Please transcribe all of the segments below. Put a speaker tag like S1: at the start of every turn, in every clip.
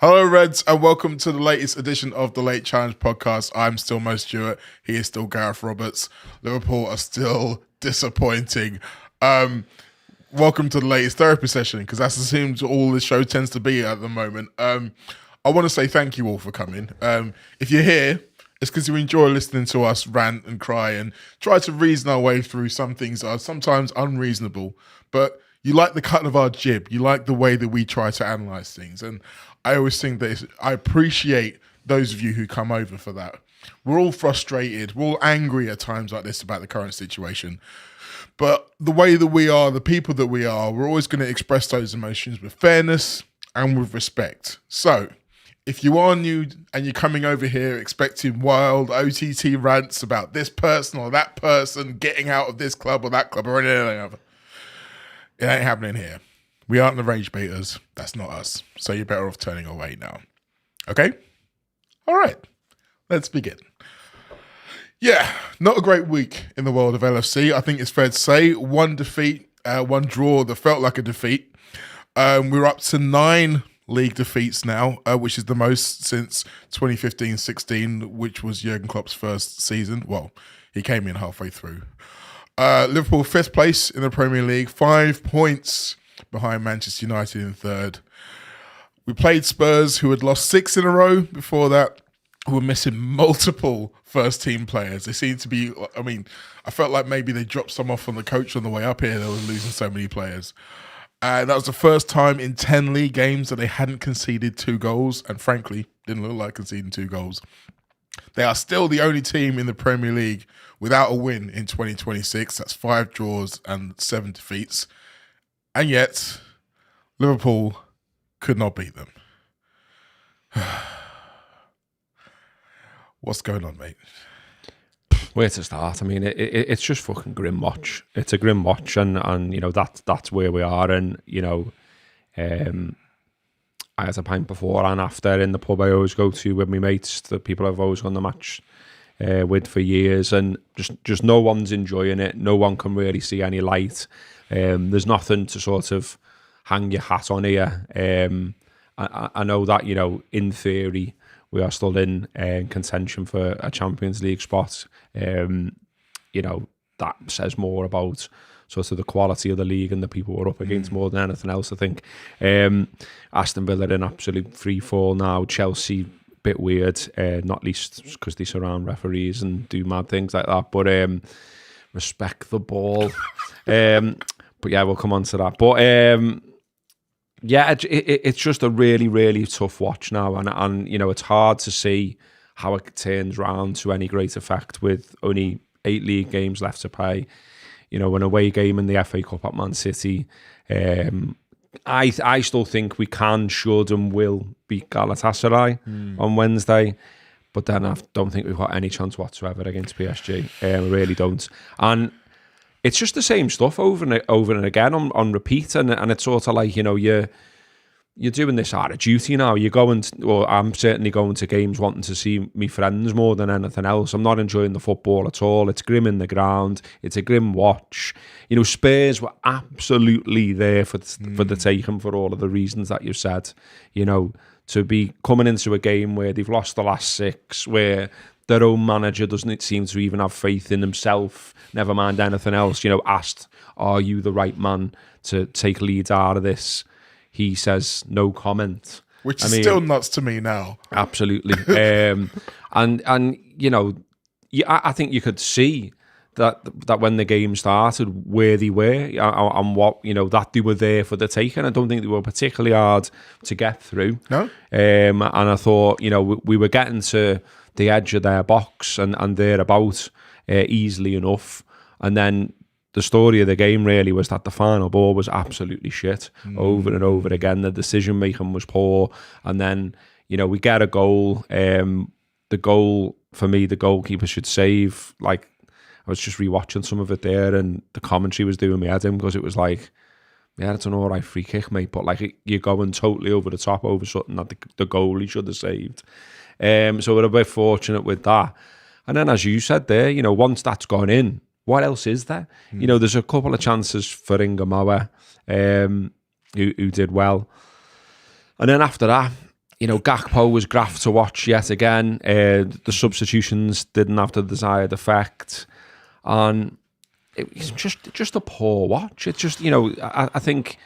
S1: Hello, Reds, and welcome to the latest edition of the Late Challenge podcast. I'm still Mo Stewart. He is still Gareth Roberts. Liverpool are still disappointing. Welcome to the latest therapy session, because that seems all the show tends to be at the moment. I want to say thank you all for coming. If you're here, it's because you enjoy listening to us rant and cry and try to reason our way through some things that are sometimes unreasonable, but you like the cut of our jib. You like the way that we try to analyse things. And I always think that I appreciate those of you who come over for that. We're all frustrated. We're all angry at times like this about the current situation. But the way that we are, the people that we are, we're always going to express those emotions with fairness and with respect. So if you are new and you're coming over here expecting wild OTT rants about this person or that person getting out of this club or that club or anything other, it ain't happening here. We aren't the rage baiters. That's not us. So you're better off turning away now. Okay? All right. Let's begin. Yeah, not a great week in the world of LFC. I think it's fair to say. One defeat, one draw that felt like a defeat. We're up to 9 league defeats now, which is the most since 2015-16, which was Jurgen Klopp's first season. Well, he came in halfway through. Liverpool 5th place in the Premier League, 5 points behind Manchester United in 3rd. We played Spurs, who had lost 6 in a row before that, who were missing multiple first-team players. They seemed to be, I felt like maybe they dropped some off on the coach on the way up here. They were losing so many players. That was the first time in 10 league games that they hadn't conceded 2 goals, and frankly, didn't look like conceding 2 goals. They are still the only team in the Premier League without a win in 2026. That's 5 draws and 7 defeats. And yet, Liverpool could not beat them. What's going on, mate?
S2: Where to start? I mean, it's just fucking grim watch. It's a grim watch, and you know that's where we are. And you know, I had a pint before and after in the pub I always go to with my mates, the people I've always gone to match with for years, and just no one's enjoying it. No one can really see any light. There's nothing to sort of hang your hat on here. I know that, you know, in theory, we are still in contention for a Champions League spot. You know, that says more about sort of the quality of the league and the people we're up against more than anything else, I think. Aston Villa in absolute free fall now. Chelsea, bit weird, not least because they surround referees and do mad things like that. But respect the ball. But yeah, we'll come on to that. But yeah, it's just a really, really tough watch now. And you know, it's hard to see how it turns round to any great effect with only 8 league games left to play. You know, an away game in the FA Cup at Man City. I still think we can, should and will beat Galatasaray on Wednesday. But then I don't think we've got any chance whatsoever against PSG. I really don't. And it's just the same stuff over and again on repeat, and it's sort of like, you know, you're doing this out of duty now. You're going, or I'm certainly going to games wanting to see me friends more than anything else. I'm not enjoying the football at all. It's grim in the ground. It's a grim watch. You know, Spurs were absolutely there for the taking for all of the reasons that you've said. You know, to be coming into a game where they've lost the last 6, where their own manager doesn't seem to even have faith in himself, never mind anything else. You know, asked, are you the right man to take lead out of this? He says, no comment.
S1: Which is still nuts to me now.
S2: Absolutely. And you know, I think you could see that when the game started, where they were and what, you know, that they were there for the taking. I don't think they were particularly hard to get through.
S1: No.
S2: And I thought, you know, we were getting to the edge of their box and thereabout easily enough. And then the story of the game really was that the final ball was absolutely shit over and over again. The decision making was poor. And then, you know, we get a goal. The goal, for me, the goalkeeper should save. Like, I was just rewatching some of it there, and the commentary was doing me head in, because it was like, yeah, it's an all right free kick, mate, but like you're going totally over the top over something that the goalie should have saved. So we're a bit fortunate with that. And then, as you said there, you know, once that's gone in, what else is there? You know, there's a couple of chances for Inga Moa, who did well. And then after that, Gakpo was graft to watch yet again. The substitutions didn't have the desired effect, and it's just a poor watch. It's just, I think,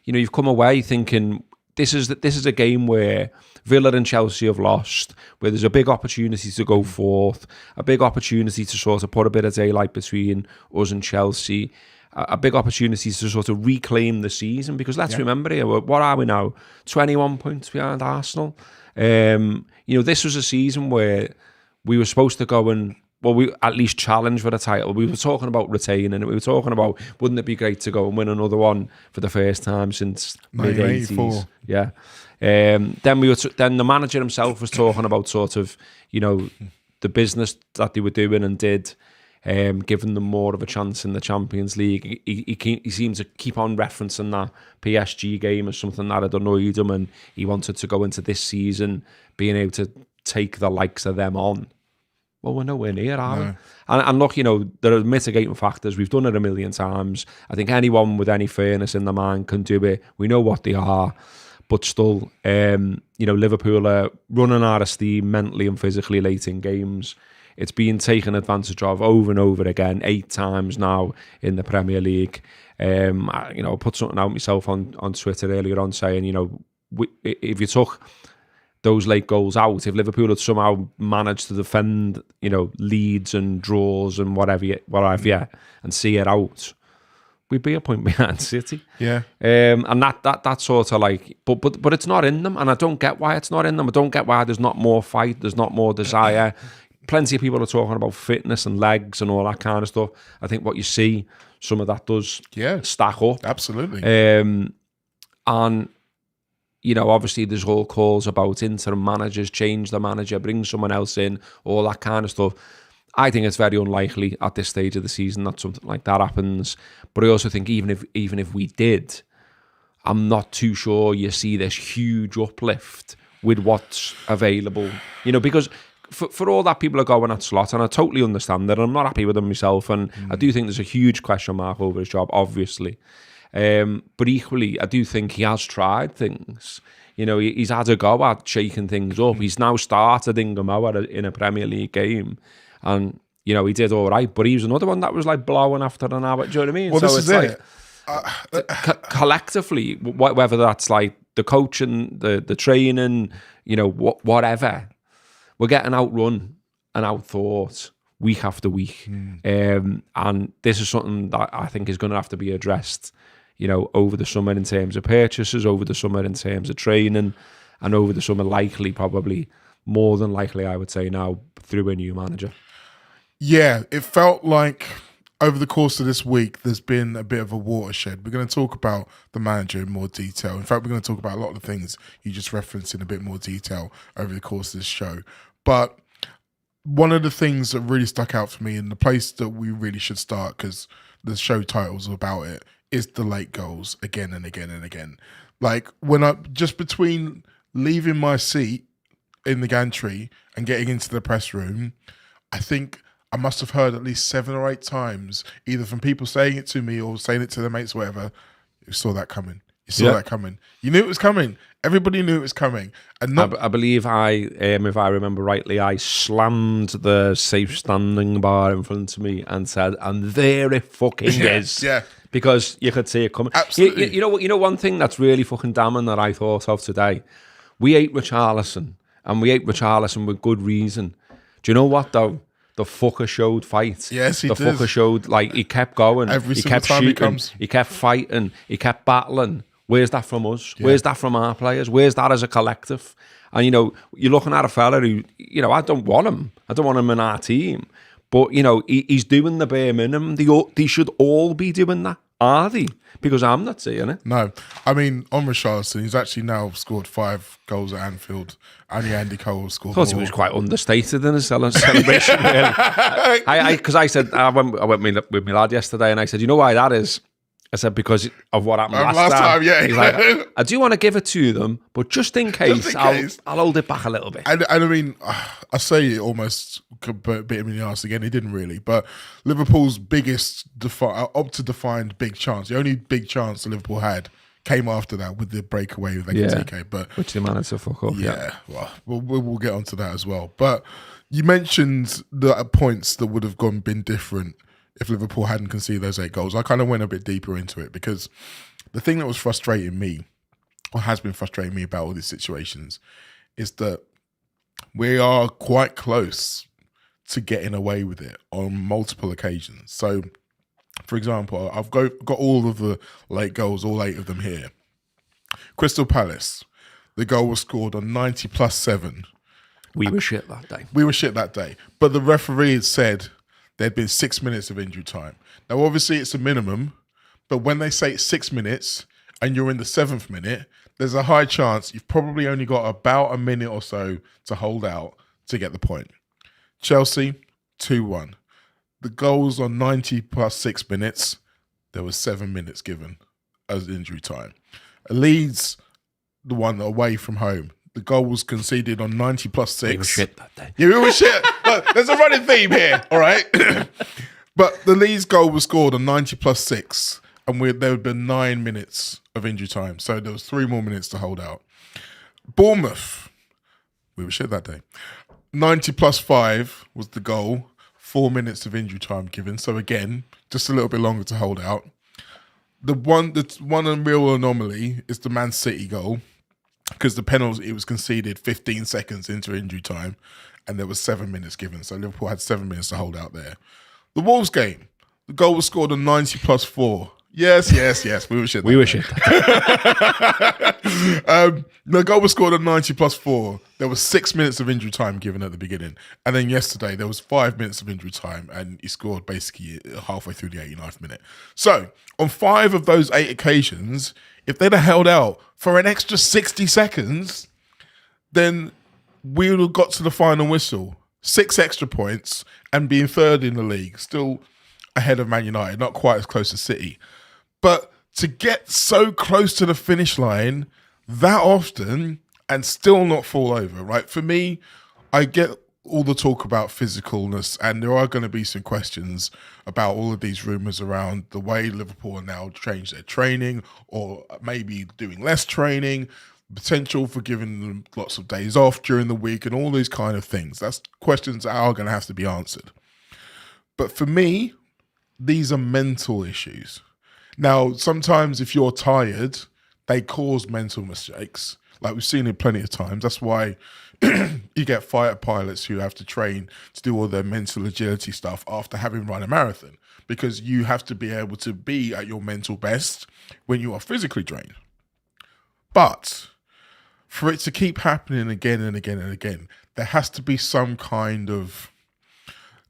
S2: you've come away thinking this is a game where Villa and Chelsea have lost, where there's a big opportunity to go fourth, a big opportunity to sort of put a bit of daylight between us and Chelsea, a big opportunity to sort of reclaim the season, because let's remember here, what are we now? 21 points behind Arsenal. This was a season where we were supposed to go and, we at least challenge for the title. We were talking about retaining it. We were talking about, wouldn't it be great to go and win another one for the first time since mid-80s? Yeah. Then then the manager himself was talking about sort of, the business that they were doing and did, giving them more of a chance in the Champions League. He seemed to keep on referencing that PSG game as something that had annoyed him, and he wanted to go into this season being able to take the likes of them on. Well, we're nowhere near, are we? And look, there are mitigating factors. We've done it a million times. I think anyone with any fairness in the mind can do it. We know what they are. But still, Liverpool are running out of steam mentally and physically late in games. It's being taken advantage of over and over again, 8 times now in the Premier League. I put something out myself on Twitter earlier on saying, if you took those late goals out, if Liverpool had somehow managed to defend, leads and draws and whatever, and see it out, we'd be a point behind City.
S1: Yeah.
S2: And that sort of like, but it's not in them, and I don't get why it's not in them. I don't get why there's not more fight, there's not more desire. Plenty of people are talking about fitness and legs and all that kind of stuff. I think what you see, some of that does stack up.
S1: Absolutely.
S2: And obviously there's all calls about interim managers, change the manager, bring someone else in, all that kind of stuff. I think it's very unlikely at this stage of the season that something like that happens. But I also think even if we did, I'm not too sure you see this huge uplift with what's available. Because for all that people are going at Slot, and I totally understand that, I'm not happy with him myself, and I do think there's a huge question mark over his job, obviously. But equally, I do think he has tried things. He's had a go at shaking things up. He's now started Ingamoa in a Premier League game, and he did all right. But he was another one that was like blowing after an hour. Do you know what I mean?
S1: Well, so this is
S2: like collectively, whether that's like the coaching, the training, whatever, we're getting outrun and outthought week after week, and this is something that I think is going to have to be addressed. Over the summer in terms of purchases, over the summer in terms of training, and over the summer probably more than likely, I would say now, through a new manager.
S1: Yeah, it felt like over the course of this week, there's been a bit of a watershed. We're going to talk about the manager in more detail. In fact, we're going to talk about a lot of the things you just referenced in a bit more detail over the course of this show. But one of the things that really stuck out for me, and the place that we really should start, because the show title's about it, is the late goals again and again and again. Like just between leaving my seat in the gantry and getting into the press room, I think I must have heard at least 7 or 8 times, either from people saying it to me or saying it to their mates, or whatever. You saw that coming. You saw that coming. You knew it was coming. Everybody knew it was coming. And
S2: I believe if I remember rightly, I slammed the safe standing bar in front of me and said, "And there it fucking is."
S1: Yeah.
S2: Because you could see it coming.
S1: Absolutely.
S2: You know what? One thing that's really fucking damning that I thought of today. We hate Richarlison, and we hate Richarlison with good reason. Do you know what though? The fucker showed fight.
S1: Yes, he
S2: did. The fucker showed, he kept going.
S1: Every
S2: he
S1: single
S2: kept
S1: time
S2: shooting,
S1: he comes.
S2: He kept fighting. He kept battling. Where's that from us? Yeah. Where's that from our players? Where's that as a collective? And, you're looking at a fella who, I don't want him. I don't want him in our team. But, he's doing the bare minimum. They should all be doing that. Are they? Because I'm not seeing it.
S1: No. I mean, on Richarlison, he's actually now scored 5 goals at Anfield. And Andy Cole scored more.
S2: I thought he was quite understated in his celebration. Because I said, I went with my lad yesterday, and I said, you know why that is? I said, because of what happened last time.
S1: Yeah.
S2: He's like, I do want to give it to them, but just in case, I'll hold it back a little bit.
S1: And I mean, I say it almost bit him in the arse again. He didn't really. But Liverpool's biggest, up-to-defined big chance, the only big chance that Liverpool had, came after that with the breakaway with TK. But
S2: which they managed to fuck up.
S1: Well, we'll get onto that as well. But you mentioned the points that would have been different if Liverpool hadn't conceded those 8 goals. I kind of went a bit deeper into it because the thing that was frustrating me, or has been frustrating me about all these situations, is that we are quite close to getting away with it on multiple occasions. So, for example, I've got all of the late goals, all 8 of them here. Crystal Palace, the goal was scored on 90+7.
S2: We were shit that day.
S1: But the referee had said there'd been 6 minutes of injury time. Now, obviously, it's a minimum, but when they say it's 6 minutes and you're in the 7th minute, there's a high chance you've probably only got about a minute or so to hold out to get the point. Chelsea, 2-1. The goals on 90+6 minutes, there was 7 minutes given as injury time. Leeds, the one away from home, the goal was conceded on 90+6.
S2: We were shit that day.
S1: Yeah, we were shit. Look, there's a running theme here, all right? But the Leeds goal was scored on 90+6, and there had been 9 minutes of injury time. So there was 3 more minutes to hold out. Bournemouth, we were shit that day. 90+5 was the goal. 4 minutes of injury time given. So again, just a little bit longer to hold out. The one real anomaly is the Man City goal, because the penalty, it was conceded 15 seconds into injury time, and there was 7 minutes given. So Liverpool had 7 minutes to hold out there. The Wolves game, the goal was scored on 90+4. Yes. We were shit. The goal was scored on 90+4. There was 6 minutes of injury time given at the beginning. And then yesterday, there was 5 minutes of injury time, and he scored basically halfway through the 89th minute. So, on 5 of those 8 occasions, if they'd have held out for an extra 60 seconds, then we would have got to the final whistle. 6 extra points and being third in the league, still ahead of Man United, not quite as close as City. But to get so close to the finish line that often and still not fall over, right? For me, I get all the talk about physicalness, and there are going to be some questions about all of these rumours around the way Liverpool are now changed their training, or maybe doing less training, potential for giving them lots of days off during the week, and all these kind of things. That's questions that are going to have to be answered. But for me, these are mental issues. Now, sometimes if you're tired, they cause mental mistakes. Like we've seen it plenty of times. That's why you get fighter pilots who have to train to do all their mental agility stuff after having run a marathon, because you have to be able to be at your mental best when you are physically drained. But for it to keep happening again and again and again, there has to be some kind of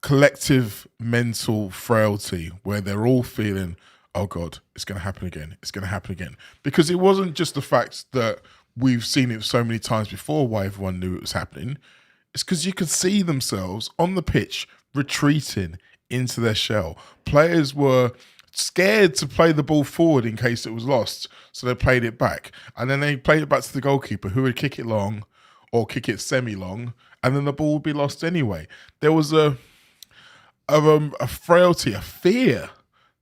S1: collective mental frailty where they're all feeling, oh God, it's going to happen again. It's going to happen again. Because it wasn't just the fact that we've seen it so many times before why everyone knew it was happening. It's because you could see themselves on the pitch retreating into their shell. Players were scared to play the ball forward in case it was lost, so they played it back. And then they played it back to the goalkeeper, who would kick it long or kick it semi-long, and then the ball would be lost anyway. There was a frailty, a fear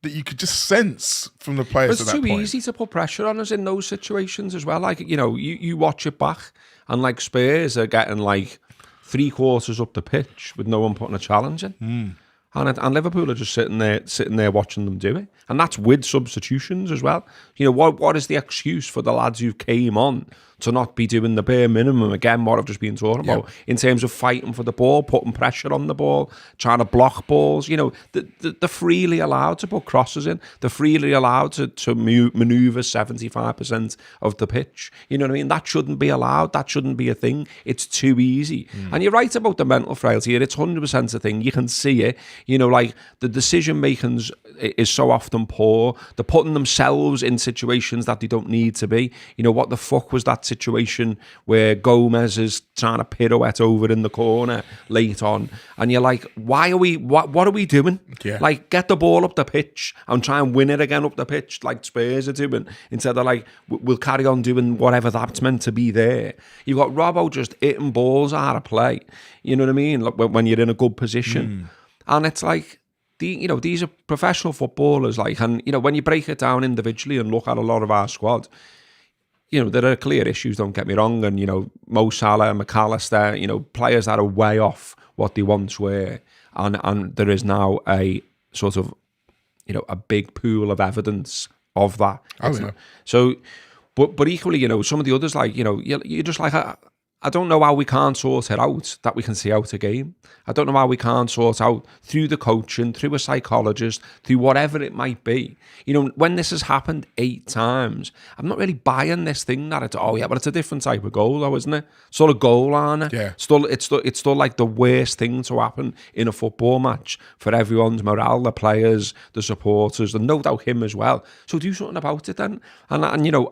S1: that you could just sense from the players at that point.
S2: It's too easy to put pressure on us in those situations as well. Like, you know, you watch it back, and like Spurs are getting like 3/4 up the pitch with no one putting a challenge in. And Liverpool are just sitting there watching them do it. And that's with substitutions as well. You know, what is the excuse for the lads who came on to not be doing the bare minimum, again, what I've just been talking about, in terms of fighting for the ball, putting pressure on the ball, trying to block balls? You know, they're freely allowed to put crosses in. They're freely allowed to manoeuvre 75% of the pitch. You know what I mean? That shouldn't be allowed. That shouldn't be a thing. It's too easy. And you're right about the mental frailty. It's 100% a thing. You can see it. You know, like the decision making is so often poor. They're putting themselves in situations that they don't need to be. You know, what the fuck was that situation where Gomez is trying to pirouette over in the corner late on, and you're like, why are we, what are we doing? Like, get the ball up the pitch and try and win it again up the pitch like Spurs are doing, instead of like, we'll carry on doing whatever that's meant to be there. You've got Robbo just hitting balls out of play, you know what I mean, like when you're in a good position. And it's like, these are professional footballers, like, and when you break it down individually and look at a lot of our squad, there are clear issues, don't get me wrong, and Mo Salah, McAllister, players that are way off what they once were, and there is now a sort of a big pool of evidence of that. So, but equally, some of the others, like, you're just like, I don't know how we can't sort it out that we can see out a game. I don't know how we can't sort out through the coaching, through a psychologist, through whatever it might be. When this has happened 8 times, I'm not really buying this thing that it's, but it's a different type of goal though, isn't it? Sort of goal, aren't it?
S1: Yeah.
S2: It's still like the worst thing to happen in a football match for everyone's morale, the players, the supporters, and no doubt him as well. So do something about it then. And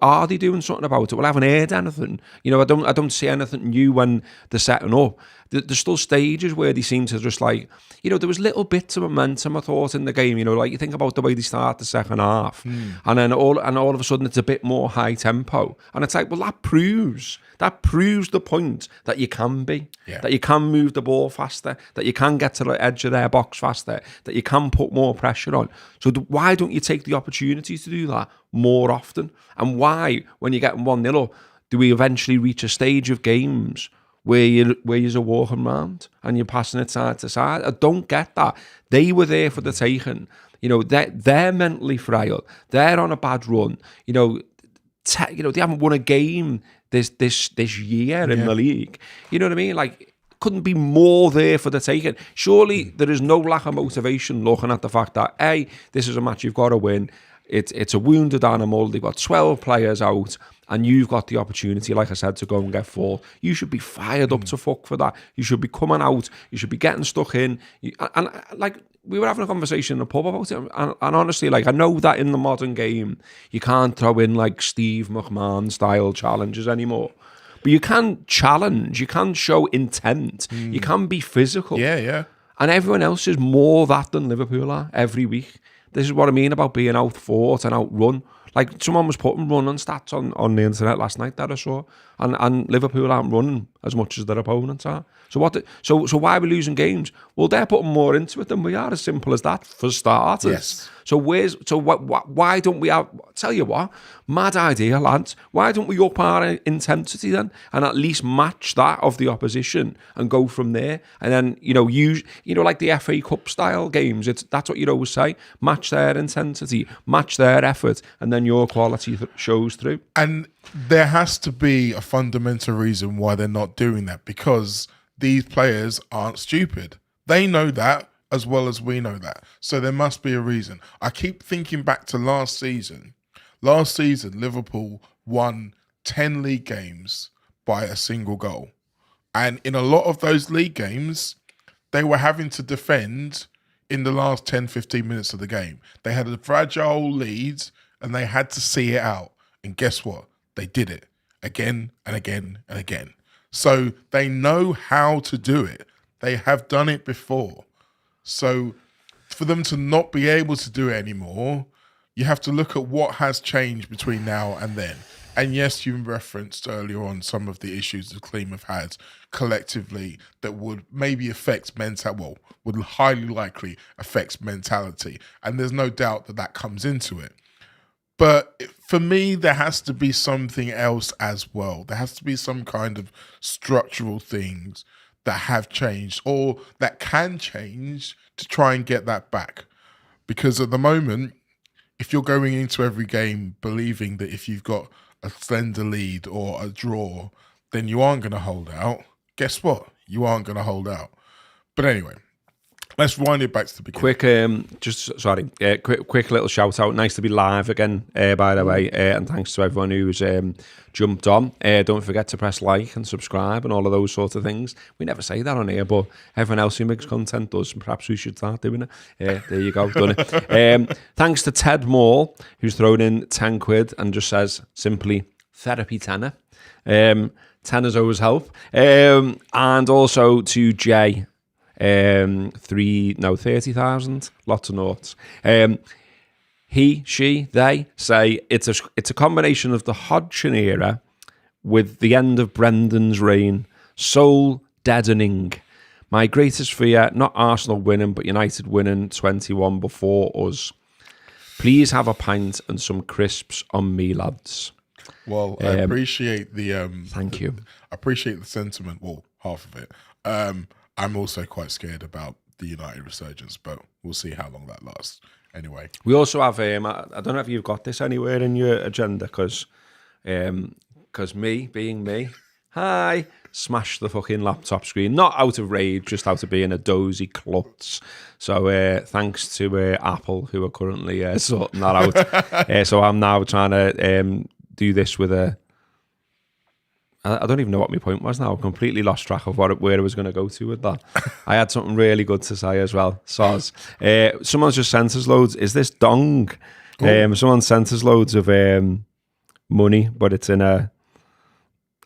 S2: are they doing something about it? Well, I haven't heard anything. I don't see anything new when they're setting up. There's still stages where they seem to just like, there was little bits of momentum, I thought, in the game. Like you think about the way they start the second half, and then all of a sudden it's a bit more high tempo, and it's like, well, that proves the point that you can be, that you can move the ball faster, that you can get to the edge of their box faster, that you can put more pressure on. So why don't you take the opportunity to do that more often? And why, when you're getting 1-0 up, do we eventually reach a stage of games where you're walking around and you're passing it side to side? I don't get that. They were there for the taking. They're mentally frail. They're on a bad run. They haven't won a game this year in the league. You know what I mean? Like, couldn't be more there for the taking. Surely there is no lack of motivation looking at the fact that, A, this is a match you've got to win. It's a wounded animal. They've got 12 players out, and you've got the opportunity, like I said, to go and get 4. You should be fired up to fuck for that. You should be coming out. You should be getting stuck in. And like, we were having a conversation in the pub about it, and honestly, like, I know that in the modern game, you can't throw in like Steve McMahon style challenges anymore. But you can challenge. You can show intent. You can be physical.
S1: Yeah.
S2: And everyone else is more that than Liverpool are every week. This is what I mean about being outfought and outrun. Like, someone was putting running stats on the internet last night that I saw, and Liverpool aren't running as much as their opponents are. So why are we losing games? Well, they're putting more into it than we are. As simple as that, for starters.
S1: Yes.
S2: So why don't we have? Tell you what, mad idea, lads. Why don't we up our intensity then, and at least match that of the opposition, and go from there? And then use like the FA Cup style games. That's what you'd always say: match their intensity, match their effort, and then your quality shows through.
S1: And there has to be a fundamental reason why they're not doing that, because these players aren't stupid. They know that as well as we know that. So there must be a reason. I keep thinking back to last season. Last season, Liverpool won 10 league games by a single goal. And in a lot of those league games, they were having to defend in the last 10, 15 minutes of the game. They had a fragile lead and they had to see it out. And guess what? They did it again and again and again. So they know how to do it. They have done it before. So for them to not be able to do it anymore, you have to look at what has changed between now and then. And yes, you referenced earlier on some of the issues the team have had collectively that would maybe affect would highly likely affect mentality. And there's no doubt that comes into it. But for me, there has to be something else as well. There has to be some kind of structural things that have changed or that can change to try and get that back. Because at the moment, if you're going into every game believing that if you've got a slender lead or a draw, then you aren't going to hold out, guess what? You aren't going to hold out. But anyway, let's wind it back to the beginning.
S2: Quick little shout out. Nice to be live again, by the way. And thanks to everyone who's jumped on. Don't forget to press like and subscribe and all of those sorts of things. We never say that on here, but everyone else who makes content does, and perhaps we should start doing it. There you go, done it. Thanks to Ted Moore, who's thrown in 10 quid and just says simply, therapy tenner. Tenners always help. And also to Jay, 30,000, lots of noughts. He, she, they say it's a combination of the Hodgson era with the end of Brendan's reign, soul deadening. My greatest fear, not Arsenal winning, but United winning 21 before us. Please have a pint and some crisps on me, lads.
S1: Well, I appreciate the
S2: Thank you.
S1: I appreciate the sentiment. Well, half of it. I'm also quite scared about the United resurgence, but we'll see how long that lasts. Anyway,
S2: we also have. I don't know if you've got this anywhere in your agenda, because me being me, hi, smash the fucking laptop screen. Not out of rage, just out of being a dozy klutz. So thanks to Apple, who are currently sorting that out. So I'm now trying to do this with a. I don't even know what my point was now. I've completely lost track of where I was going to go to with that. I had something really good to say as well. Soz. Someone's just sent us loads. Is this dong? Someone sent us loads of money, but it's in a...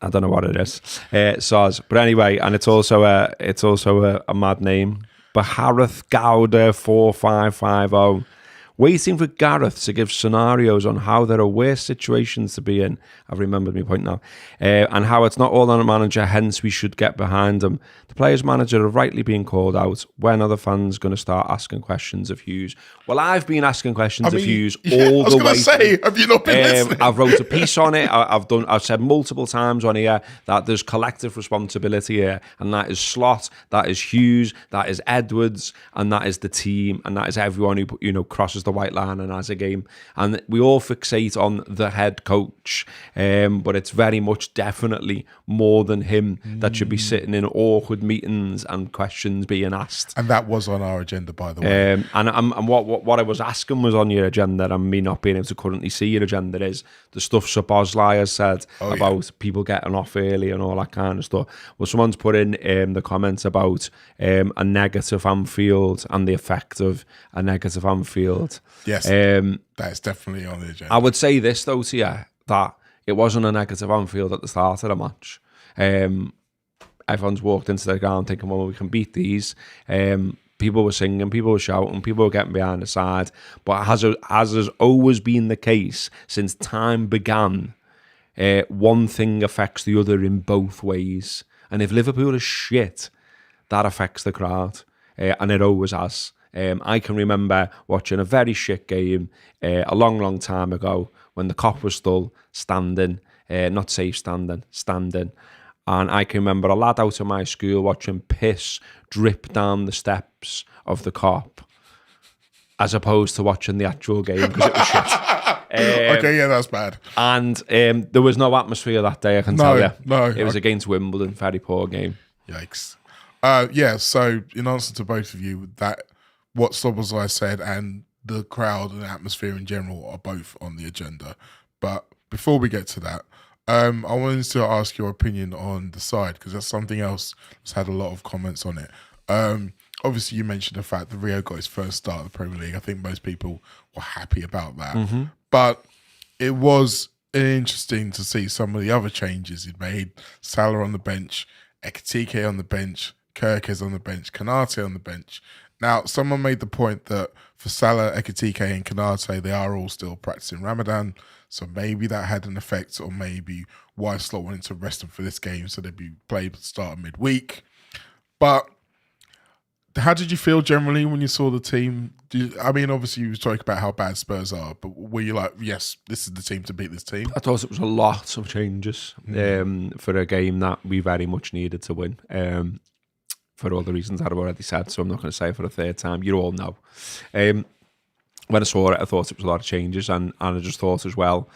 S2: I don't know what it is. Soz. But anyway, and it's also a mad name. Bahareth Gowda 4550. Waiting for Gareth to give scenarios on how there are worse situations to be in. I've remembered my point now. And how it's not all on a manager, hence we should get behind him. The players' manager are rightly being called out. When are the fans going to start asking questions of Hughes? Well, I've been asking questions of Hughes all the way. I was going to say,
S1: have you not been listening?
S2: I've wrote a piece on it. I've said multiple times on here that there's collective responsibility here, and that is Slot, that is Hughes, that is Edwards, and that is the team, and that is everyone who crosses the white line and has a game. And we all fixate on the head coach, but it's very much definitely more than him that should be sitting in awkward meetings and questions being asked.
S1: And that was on our agenda, by the way.
S2: And what I was asking was on your agenda, and me not being able to currently see your agenda, is the stuff Szoboszlai has said about people getting off early and all that kind of stuff. Well, someone's put in the comments about a negative Anfield and the effect of a negative Anfield.
S1: Yes, that's definitely on the agenda.
S2: I would say this though to you, that it wasn't a negative Anfield at the start of the match. Everyone's walked into the ground thinking, well, we can beat these. People were singing, people were shouting, people were getting behind the side. But as has always been the case since time began, one thing affects the other in both ways. And if Liverpool is shit, that affects the crowd. And it always has. I can remember watching a very shit game a long, long time ago when the cop was still standing, not safe standing. And I can remember a lad out of my school watching piss drip down the steps of the cop, as opposed to watching the actual game because it was shit.
S1: Okay, yeah, that's bad.
S2: And there was no atmosphere that day, I can tell you.
S1: No.
S2: It was against Wimbledon, very poor game.
S1: Yikes. So in answer to both of you, that what Szoboszlai said and the crowd and the atmosphere in general are both on the agenda. But before we get to that, I wanted to ask your opinion on the side, because that's something else that's had a lot of comments on it. Obviously, you mentioned the fact that Rio got his first start of the Premier League. I think most people were happy about that. Mm-hmm. But it was interesting to see some of the other changes he'd made. Salah on the bench, Ekitike on the bench, Kirkes on the bench, Konate on the bench. Now, someone made the point that for Salah, Ekitike and Konate, they are all still practicing Ramadan, so maybe that had an effect, or maybe why Slot wanted to rest them for this game so they'd be played start midweek. But how did you feel generally when you saw the team? Obviously you talk about how bad Spurs are, but were you like, yes, this is the team to beat this team?
S2: I thought it was a lot of changes for a game that we very much needed to win. For all the reasons I've already said, so I'm not going to say it for a third time. You all know. When I saw it, I thought it was a lot of changes, and I just thought as well,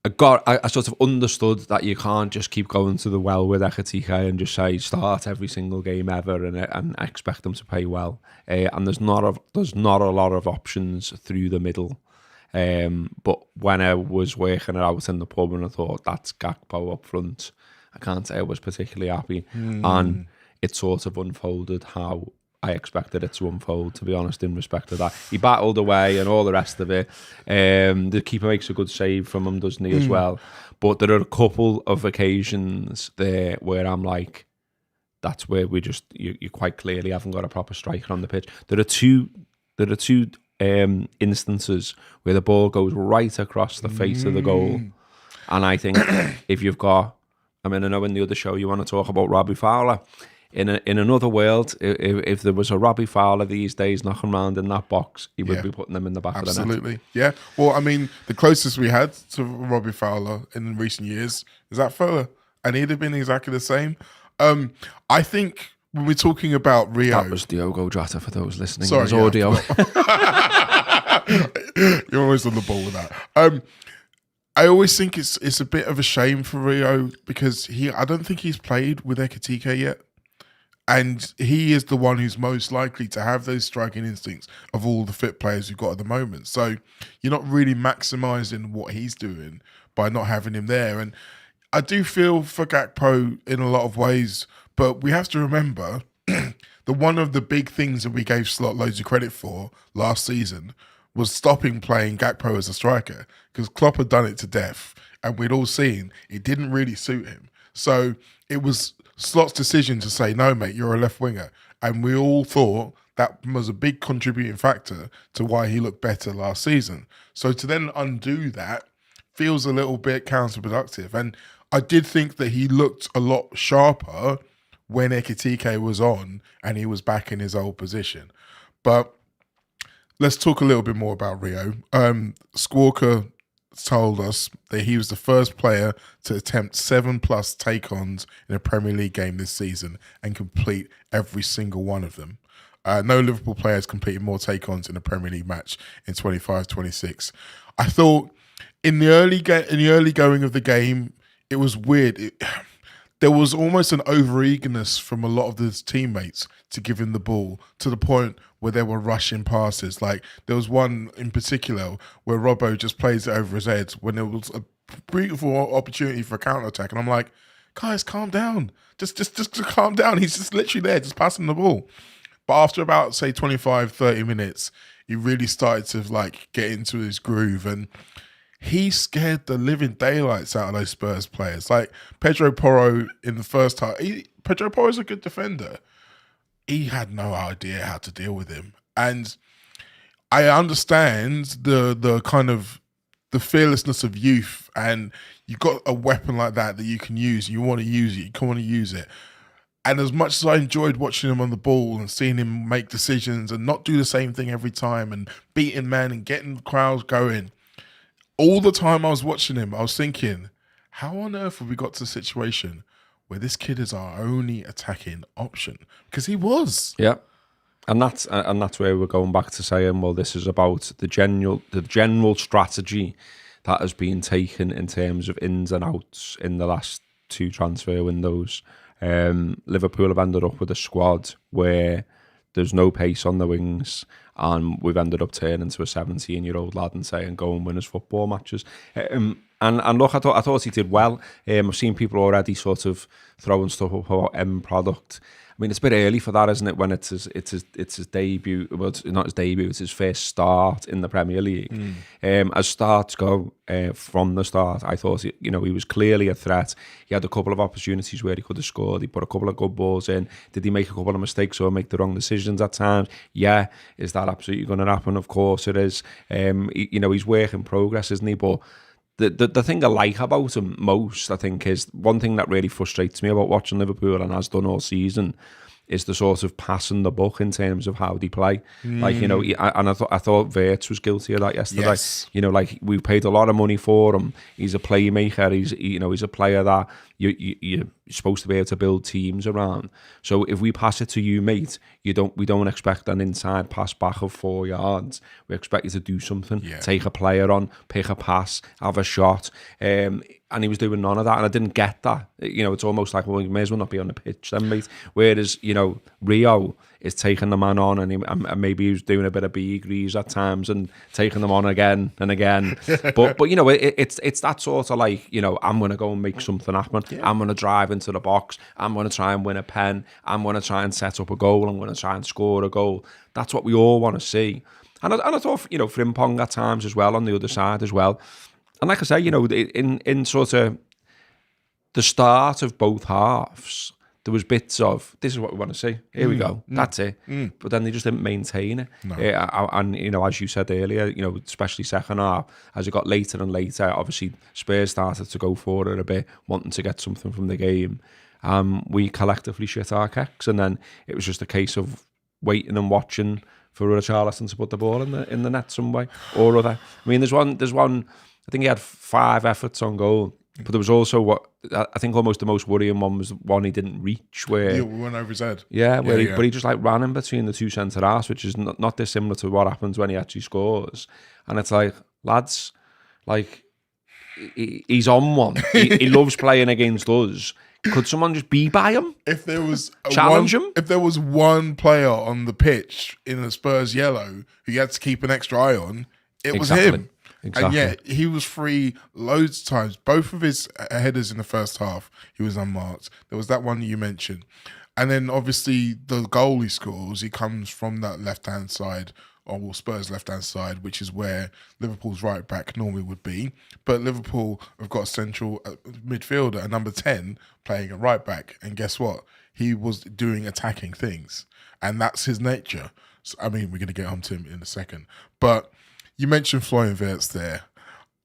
S2: I sort of understood that you can't just keep going to the well with Ekitike and just say start every single game ever and expect them to play well. And there's not a lot of options through the middle. But when I was working it out in the pub and I thought that's Gakpo up front, I can't say I was particularly happy. And it sort of unfolded how I expected it to unfold, to be honest, in respect to that. He battled away and all the rest of it. The keeper makes a good save from him, doesn't he, as well? But there are a couple of occasions there where I'm like, that's where you quite clearly haven't got a proper striker on the pitch. There are two instances where the ball goes right across the face of the goal. And I think if you've got, I know in the other show you want to talk about Robbie Fowler. in another world, if there was a Robbie Fowler these days knocking around in that box, he would be putting them in the back of the net.
S1: Absolutely, yeah. Well, I mean, the closest we had to Robbie Fowler in recent years is that fella, and he'd have been exactly the same. I think when we're talking about Rio...
S2: That was Diogo Jota for those listening.
S1: Sorry,
S2: it was audio.
S1: You're always on the ball with that. I always think it's a bit of a shame for Rio because I don't think he's played with Ekitike yet. And he is the one who's most likely to have those striking instincts of all the fit players we've got at the moment. So you're not really maximising what he's doing by not having him there. And I do feel for Gakpo in a lot of ways, but we have to remember that one of the big things that we gave Slot loads of credit for last season was stopping playing Gakpo as a striker because Klopp had done it to death and we'd all seen it didn't really suit him. So it was Slot's decision to say, no, mate, you're a left winger. And we all thought that was a big contributing factor to why he looked better last season. So to then undo that feels a little bit counterproductive. And I did think that he looked a lot sharper when Ekitike was on and he was back in his old position. But let's talk a little bit more about Rio. Squawka told us that he was the first player to attempt 7+ take-ons in a Premier League game this season and complete every single one of them. No Liverpool players completed more take-ons in a Premier League match in 25-26. I thought in the early going of the game, it was weird. There was almost an over-eagerness from a lot of his teammates to give him the ball to the point where they were rushing passes. Like there was one in particular where Robbo just plays it over his head when there was a beautiful opportunity for a counter-attack. And I'm like, guys, calm down. Just calm down. He's just literally there, just passing the ball. But after about, say, 25, 30 minutes, he really started to like get into his groove and he scared the living daylights out of those Spurs players. Like Pedro Porro in the first half. Pedro Porro's a good defender. He had no idea how to deal with him. And I understand the kind of the fearlessness of youth and you got a weapon like that you can use. You want to use it. You want to use it. And as much as I enjoyed watching him on the ball and seeing him make decisions and not do the same thing every time and beating men and getting the crowds going, all the time I was watching him, I was thinking, how on earth have we got to a situation where this kid is our only attacking option? Because he was.
S2: Yeah. And that's where we're going back to saying, well, this is about the general strategy that has been taken in terms of ins and outs in the last 2 transfer windows. Liverpool have ended up with a squad where there's no pace on the wings, and we've ended up turning to a 17-year-old lad and saying, go and win us football matches. And look, I thought he did well. I've seen people already sort of throwing stuff up about end product. I mean, it's a bit early for that, isn't it? When it's his debut. Well, it's not his debut. It's his first start in the Premier League. As starts go, from the start, I thought he was clearly a threat. He had a couple of opportunities where he could have scored. He put a couple of good balls in. Did he make a couple of mistakes or make the wrong decisions at times? Yeah. Is that absolutely going to happen? Of course it is. He's work in progress, isn't he? But the thing I like about him most, I think, is one thing that really frustrates me about watching Liverpool and has done all season is the sort of passing the buck in terms of how they play. Like, I thought Wirtz was guilty of that yesterday.
S1: Yes.
S2: Like we paid a lot of money for him. He's a playmaker. He's a player that you're supposed to be able to build teams around. So if we pass it to you, mate, we don't expect an inside pass back of 4 yards. We expect you to do something, take a player on, pick a pass, have a shot. And he was doing none of that, and I didn't get that. It's almost like, well, you may as well not be on the pitch then, mate. Whereas, Rio is taking the man on, and maybe he was doing a bit of B-grease at times and taking them on again and again. but it's that sort of like, I'm going to go and make something happen. Yeah. I'm going to drive into the box. I'm going to try and win a pen. I'm going to try and set up a goal. I'm going to try and score a goal. That's what we all want to see. And I thought, Frimpong at times as well, on the other side as well. And like I say, in sort of the start of both halves, there was bits of, this is what we want to see. Here we go. That's it. But then they just didn't maintain it.
S1: No.
S2: And, as you said earlier, especially second half, as it got later and later, obviously Spurs started to go for it a bit, wanting to get something from the game. We collectively shit our kecks, and then it was just a case of waiting and watching for Richarlison to put the ball in the net some way or other. I mean, there's one. I think he had 5 efforts on goal. But there was also what I think almost the most worrying one was the one he didn't reach, where
S1: we went over his head.
S2: Yeah, but he just like ran in between the two centre halves, which is not dissimilar to what happens when he actually scores. And it's like, lads, like he's on one. He loves playing against us. Could someone just be by him?
S1: If there was
S2: challenge him?
S1: If there was one player on the pitch in the Spurs yellow who you had to keep an extra eye on, it was him.
S2: Exactly.
S1: And yeah, he was free loads of times. Both of his headers in the first half, he was unmarked. There was that one you mentioned. And then obviously the goal he scores, he comes from that left-hand side, or Spurs' left-hand side, which is where Liverpool's right back normally would be. But Liverpool have got a central midfielder, a number 10, playing a right back. And guess what? He was doing attacking things. And that's his nature. So, I mean, we're going to get on to him in a second. But you mentioned Florian Wirtz there.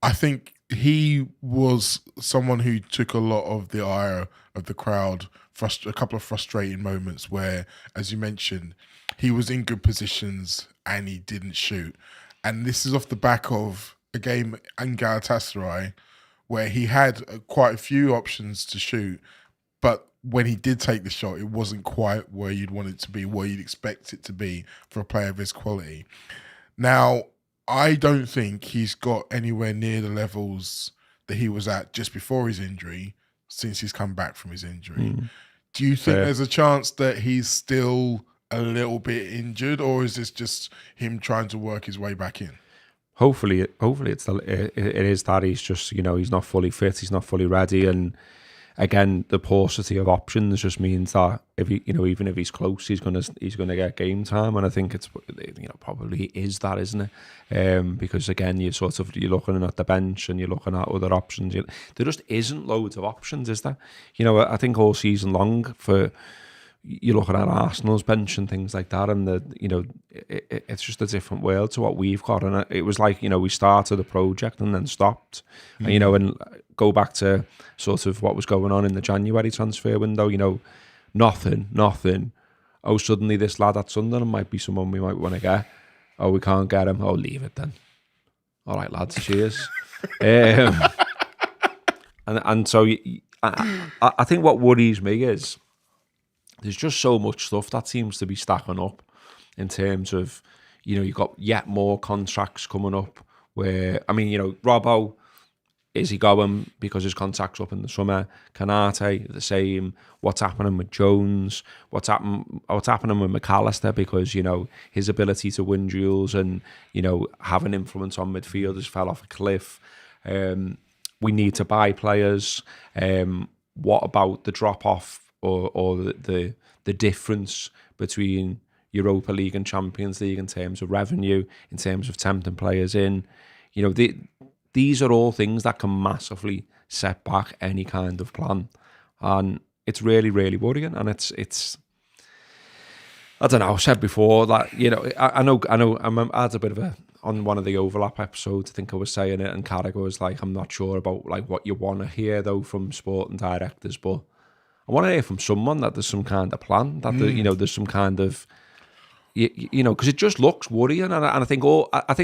S1: I think he was someone who took a lot of the ire of the crowd, a couple of frustrating moments where, as you mentioned, he was in good positions and he didn't shoot. And this is off the back of a game in Galatasaray where he had quite a few options to shoot, but when he did take the shot, it wasn't quite where you'd want it to be, where you'd expect it to be for a player of his quality. Now, I don't think he's got anywhere near the levels that he was at just before his injury, since he's come back from his injury. Do you think there's a chance that he's still a little bit injured, or is this just him trying to work his way back in?
S2: Hopefully it is that he's just, he's not fully fit, he's not fully ready, and again, the paucity of options just means that if he, even if he's close, he's gonna get game time, and I think it's, probably is that, isn't it? Because again, you're looking at the bench and you're looking at other options. There just isn't loads of options, is there? I think all season long you're looking at Arsenal's bench and things like that, and it's just a different world to what we've got. And it was like, we started a project and then stopped, and go back to sort of what was going on in the January transfer window. Nothing. Oh, suddenly this lad at Sunderland might be someone we might want to get. Oh, we can't get him. Oh, leave it then. All right, lads, cheers. And so I think what worries me is, there's just so much stuff that seems to be stacking up in terms of, you've got yet more contracts coming up where, Robbo, is he going because his contract's up in the summer? Canate, the same. What's happening with Jones? What's happening with McAllister, because, his ability to win duels and, have an influence on midfielders fell off a cliff. We need to buy players. What about the drop-off or the difference between Europa League and Champions League in terms of revenue, in terms of tempting players in? These are all things that can massively set back any kind of plan, and it's really, really worrying. And it's I don't know. I said before that I know. I had a bit of on one of the overlap episodes. I think I was saying it, and Carragher was like, "I'm not sure about like what you want to hear though from sporting directors, but I want to hear from someone that there's some kind of plan, that there's some kind of." Because it just looks worrying, and I think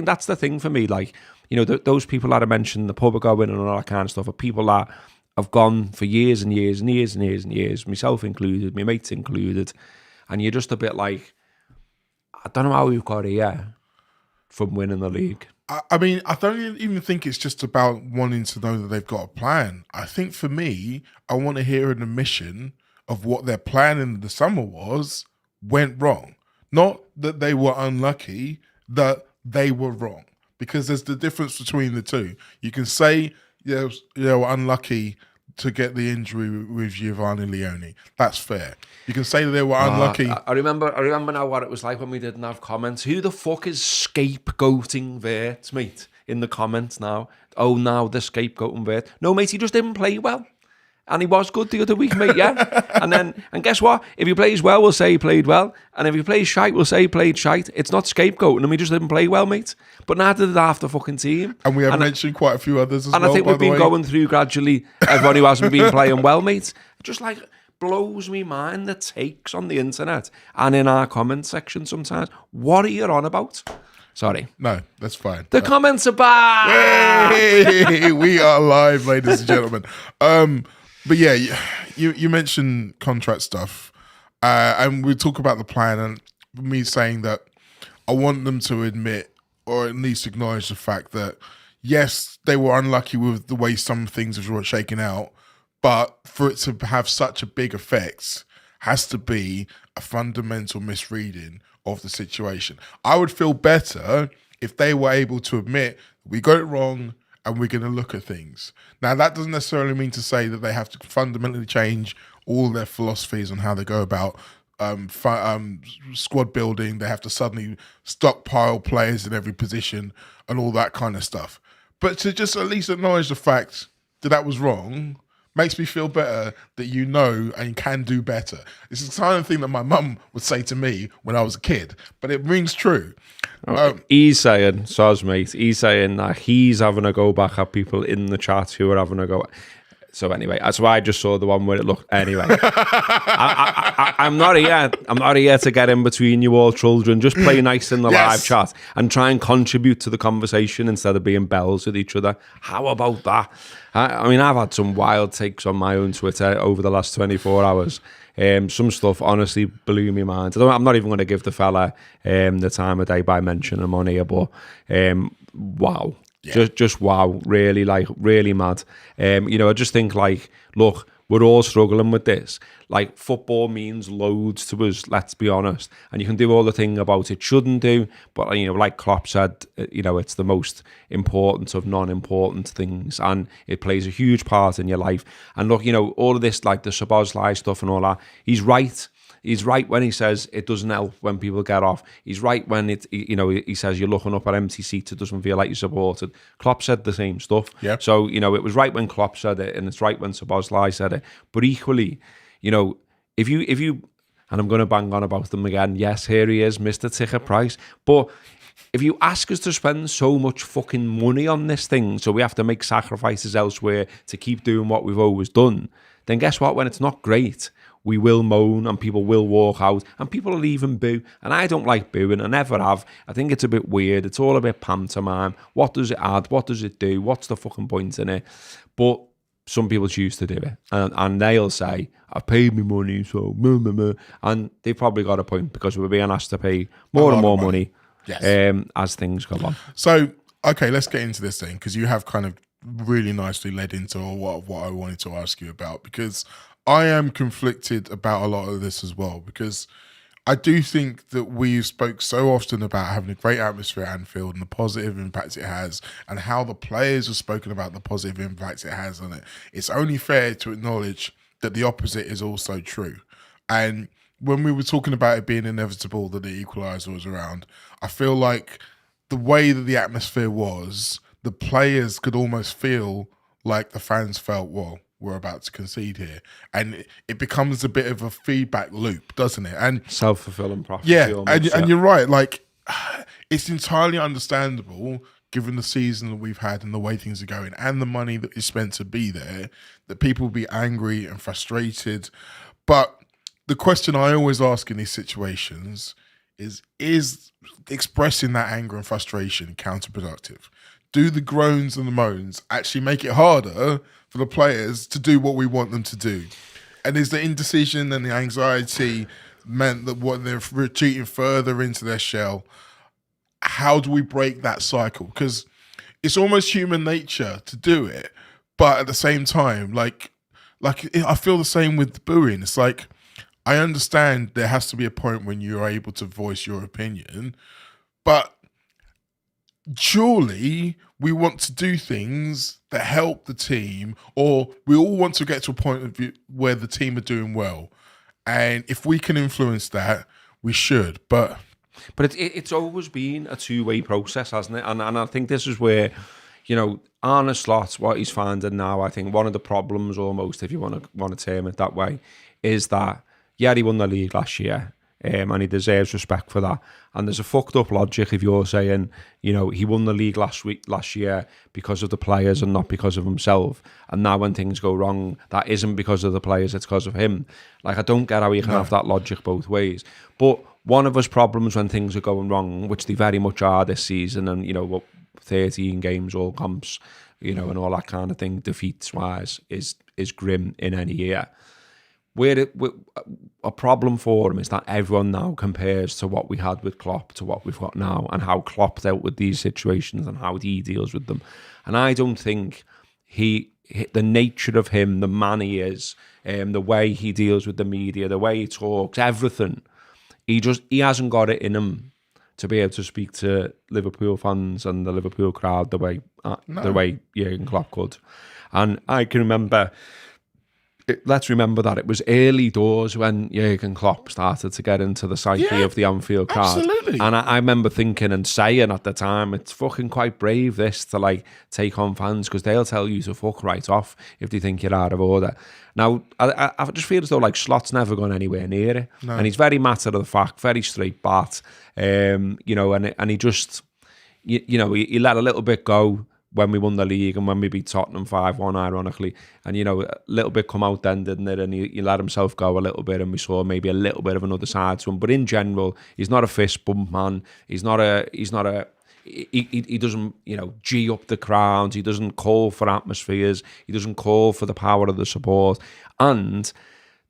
S2: that's the thing for me. Like, those people that I mentioned, the pub are going and all that kind of stuff, are people that have gone for years and years and years and years and years, myself included, my mates included, and you're just a bit like, I don't know how we've got here from winning the league.
S1: I mean, I don't even think it's just about wanting to know that they've got a plan. I think for me, I want to hear an admission of what their plan in the summer went wrong. Not that they were unlucky, that they were wrong. Because there's the difference between the two. You can say they were unlucky to get the injury with Giovanni Leone. That's fair. You can say that they were unlucky.
S2: I remember now what it was like when we didn't have comments. Who the fuck is scapegoating Wirtz, mate? In the comments now. Oh, now the scapegoating Wirtz. No, mate, he just didn't play well. And he was good the other week, mate, yeah. And guess what? If he plays well, we'll say he played well. And if he plays shite, we'll say he played shite. It's not scapegoating him, he just didn't play well, mate. But neither did half the fucking team.
S1: And we have mentioned quite a few others as well,
S2: and I think we've been going through gradually everyone who hasn't been playing well, mate. Just like blows me mind the takes on the internet and in our comment section sometimes. What are you on about? Sorry.
S1: No, that's fine.
S2: The comments are back.
S1: Hey, we are live, ladies and gentlemen. But yeah, you mentioned contract stuff, and we talk about the plan, and me saying that I want them to admit, or at least acknowledge the fact that yes, they were unlucky with the way some things were shaken out, but for it to have such a big effect has to be a fundamental misreading of the situation. I would feel better if they were able to admit we got it wrong and we're going to look at things. Now, that doesn't necessarily mean to say that they have to fundamentally change all their philosophies on how they go about squad building. They have to suddenly stockpile players in every position and all that kind of stuff. But to just at least acknowledge the fact that that was wrong makes me feel better that you know and can do better. It's the kind of thing that my mum would say to me when I was a kid, but it rings true.
S2: He's saying, Soz, mate, he's saying that he's having a go back at people in the chat who are having a go. So anyway, that's why I just saw the one where it looked. Anyway, I'm not here. I'm not here to get in between you all, children. Just play nice in the live chat and try and contribute to the conversation instead of being bells with each other. How about that? I mean, I've had some wild takes on my own Twitter over the last 24 hours. Some stuff honestly blew my mind. I'm not even going to give the fella the time of day by mentioning him on here, but wow. Yeah. Just wow, really mad. I just think like, look, we're all struggling with this. Like, football means loads to us, let's be honest. And you can do all the thing about it shouldn't do, but like Klopp said, it's the most important of non-important things, and it plays a huge part in your life. And look, all of this, like the Szoboszlai stuff and all that, he's right. He's right when he says it doesn't help when people get off. He's right when he says you're looking up at empty seats, it doesn't feel like you're supported. Klopp said the same stuff.
S1: Yeah.
S2: So, it was right when Klopp said it, and it's right when Szoboszlai said it. But equally, if you, and I'm going to bang on about them again, yes, here he is, Mr. Ticket Price. But if you ask us to spend so much fucking money on this thing, so we have to make sacrifices elsewhere to keep doing what we've always done, then guess what? When it's not great, we will moan and people will walk out and people will even boo. And I don't like booing, I never have. I think it's a bit weird. It's all a bit pantomime. What does it add? What does it do? What's the fucking point in it? But some people choose to do it. And they'll say, I paid me money, so... And they've probably got a point because we're being asked to pay more and more money as things go on.
S1: So, okay, let's get into this thing because you have kind of really nicely led into what I wanted to ask you about, because I am conflicted about a lot of this as well, because I do think that we spoke so often about having a great atmosphere at Anfield and the positive impact it has, and how the players have spoken about the positive impact it has on it. It's only fair to acknowledge that the opposite is also true. And when we were talking about it being inevitable that the equaliser was around, I feel like the way that the atmosphere was, the players could almost feel like the fans felt, well, we're about to concede here. And it becomes a bit of a feedback loop, doesn't it? And
S2: self-fulfilling prophecy.
S1: Yeah,
S2: almost,
S1: and you're right. Like, it's entirely understandable, given the season that we've had and the way things are going and the money that is spent to be there, that people will be angry and frustrated. But the question I always ask in these situations is expressing that anger and frustration counterproductive? Do the groans and the moans actually make it harder for the players to do what we want them to do? And is the indecision and the anxiety meant that what they're retreating further into their shell? How do we break that cycle? Because it's almost human nature to do it, but at the same time, like I feel the same with the booing. It's like, I understand there has to be a point when you're able to voice your opinion, but surely we want to do things that help the team, or we all want to get to a point of view where the team are doing well. And if we can influence that, we should. But
S2: it's always been a two-way process, hasn't it? And I think this is where, Arne Slot, what he's finding now, I think one of the problems almost, if you want to term it that way, is that, yeah, he won the league last year, and he deserves respect for that. And there's a fucked up logic if you're saying, he won the league last year because of the players and not because of himself. And now when things go wrong, that isn't because of the players, it's because of him. Like, I don't get how you can have that logic both ways. But one of us problems when things are going wrong, which they very much are this season, and, 13 games, all comps, and all that kind of thing, defeats-wise, is grim in any year. A problem for him is that everyone now compares to what we had with Klopp to what we've got now, and how Klopp dealt with these situations and how he deals with them. And I don't think the nature of him, the man he is, the way he deals with the media, the way he talks, everything, he hasn't got it in him to be able to speak to Liverpool fans and the Liverpool crowd the way Jurgen Klopp could. And I can remember, let's remember that it was early doors when Jurgen Klopp started to get into the psyche of the Anfield crowd.
S1: Absolutely.
S2: And I remember thinking and saying at the time, it's fucking quite brave this to take on fans, because they'll tell you to fuck right off if they think you're out of order. Now, I just feel as though Slot's never gone anywhere near it. No. And he's very matter of the fact, very straight bat, and he just, he let a little bit go when we won the league and when we beat Tottenham 5-1, ironically. And, a little bit come out then, didn't it? And he let himself go a little bit, and we saw maybe a little bit of another side to him. But in general, he's not a fist bump man. He doesn't, G up the crowd. He doesn't call for atmospheres. He doesn't call for the power of the support. And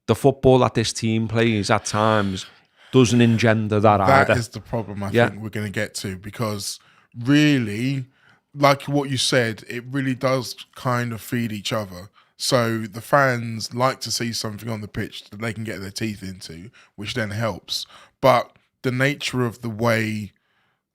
S2: the football that this team plays at times doesn't engender that either.
S1: That is the problem I think we're going to get to, because really, like what you said, it really does kind of feed each other. So the fans like to see something on the pitch that they can get their teeth into, which then helps. But the nature of the way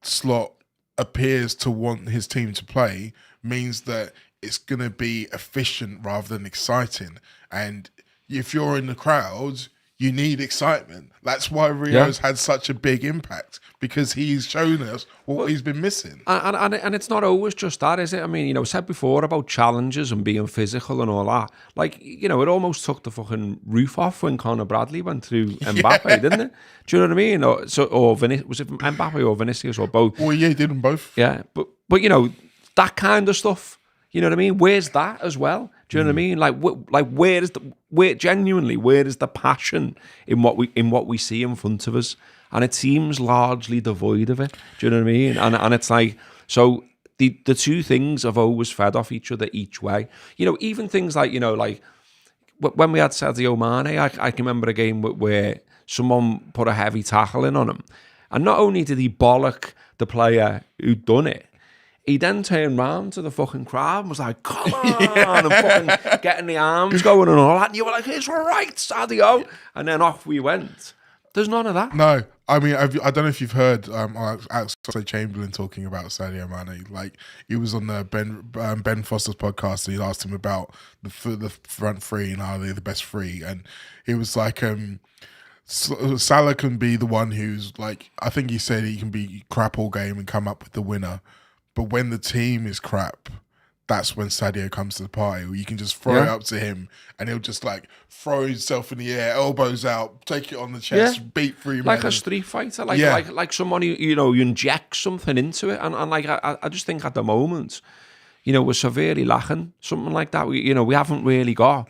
S1: Slot appears to want his team to play means that it's going to be efficient rather than exciting. And if you're in the crowd, you need excitement. That's why Rio's had such a big impact, because he's shown us what he's been missing.
S2: And it's not always just that, is it? I mean, said before about challenges and being physical and all that. It almost took the fucking roof off when Conor Bradley went through Mbappe, didn't it? Do you know what I mean? Was it Mbappe or Vinicius or both?
S1: Well, yeah, he did them both.
S2: Yeah, but that kind of stuff. You know what I mean? Where's that as well? Do you know what I mean? Where is the passion in what we see in front of us? And it seems largely devoid of it. Do you know what I mean? And it's so the two things have always fed off each other each way. Even things like when we had Sadio Mane, I can remember a game where someone put a heavy tackle in on him, and not only did he bollock the player who'd done it, he then turned round to the fucking crowd and was like, come on, and fucking getting the arms going and all that. And you were like, it's right, Sadio. And then off we went. There's none of that.
S1: No. I mean, I don't know if you've heard Oxlade-Chamberlain talking about Sadio Mane. He was on the Ben Foster's podcast, and he asked him about the front three and are they the best three. And he was like, Salah can be the one who's I think he said he can be crap all game and come up with the winner. But when the team is crap, that's when Sadio comes to the party. Where you can just throw it up to him, and he'll just throw himself in the air, elbows out, take it on the chest, beat 3 men.
S2: Like a street fighter, like someone who, you inject something into it. And I just think at the moment, we're severely lacking something like that. We haven't really got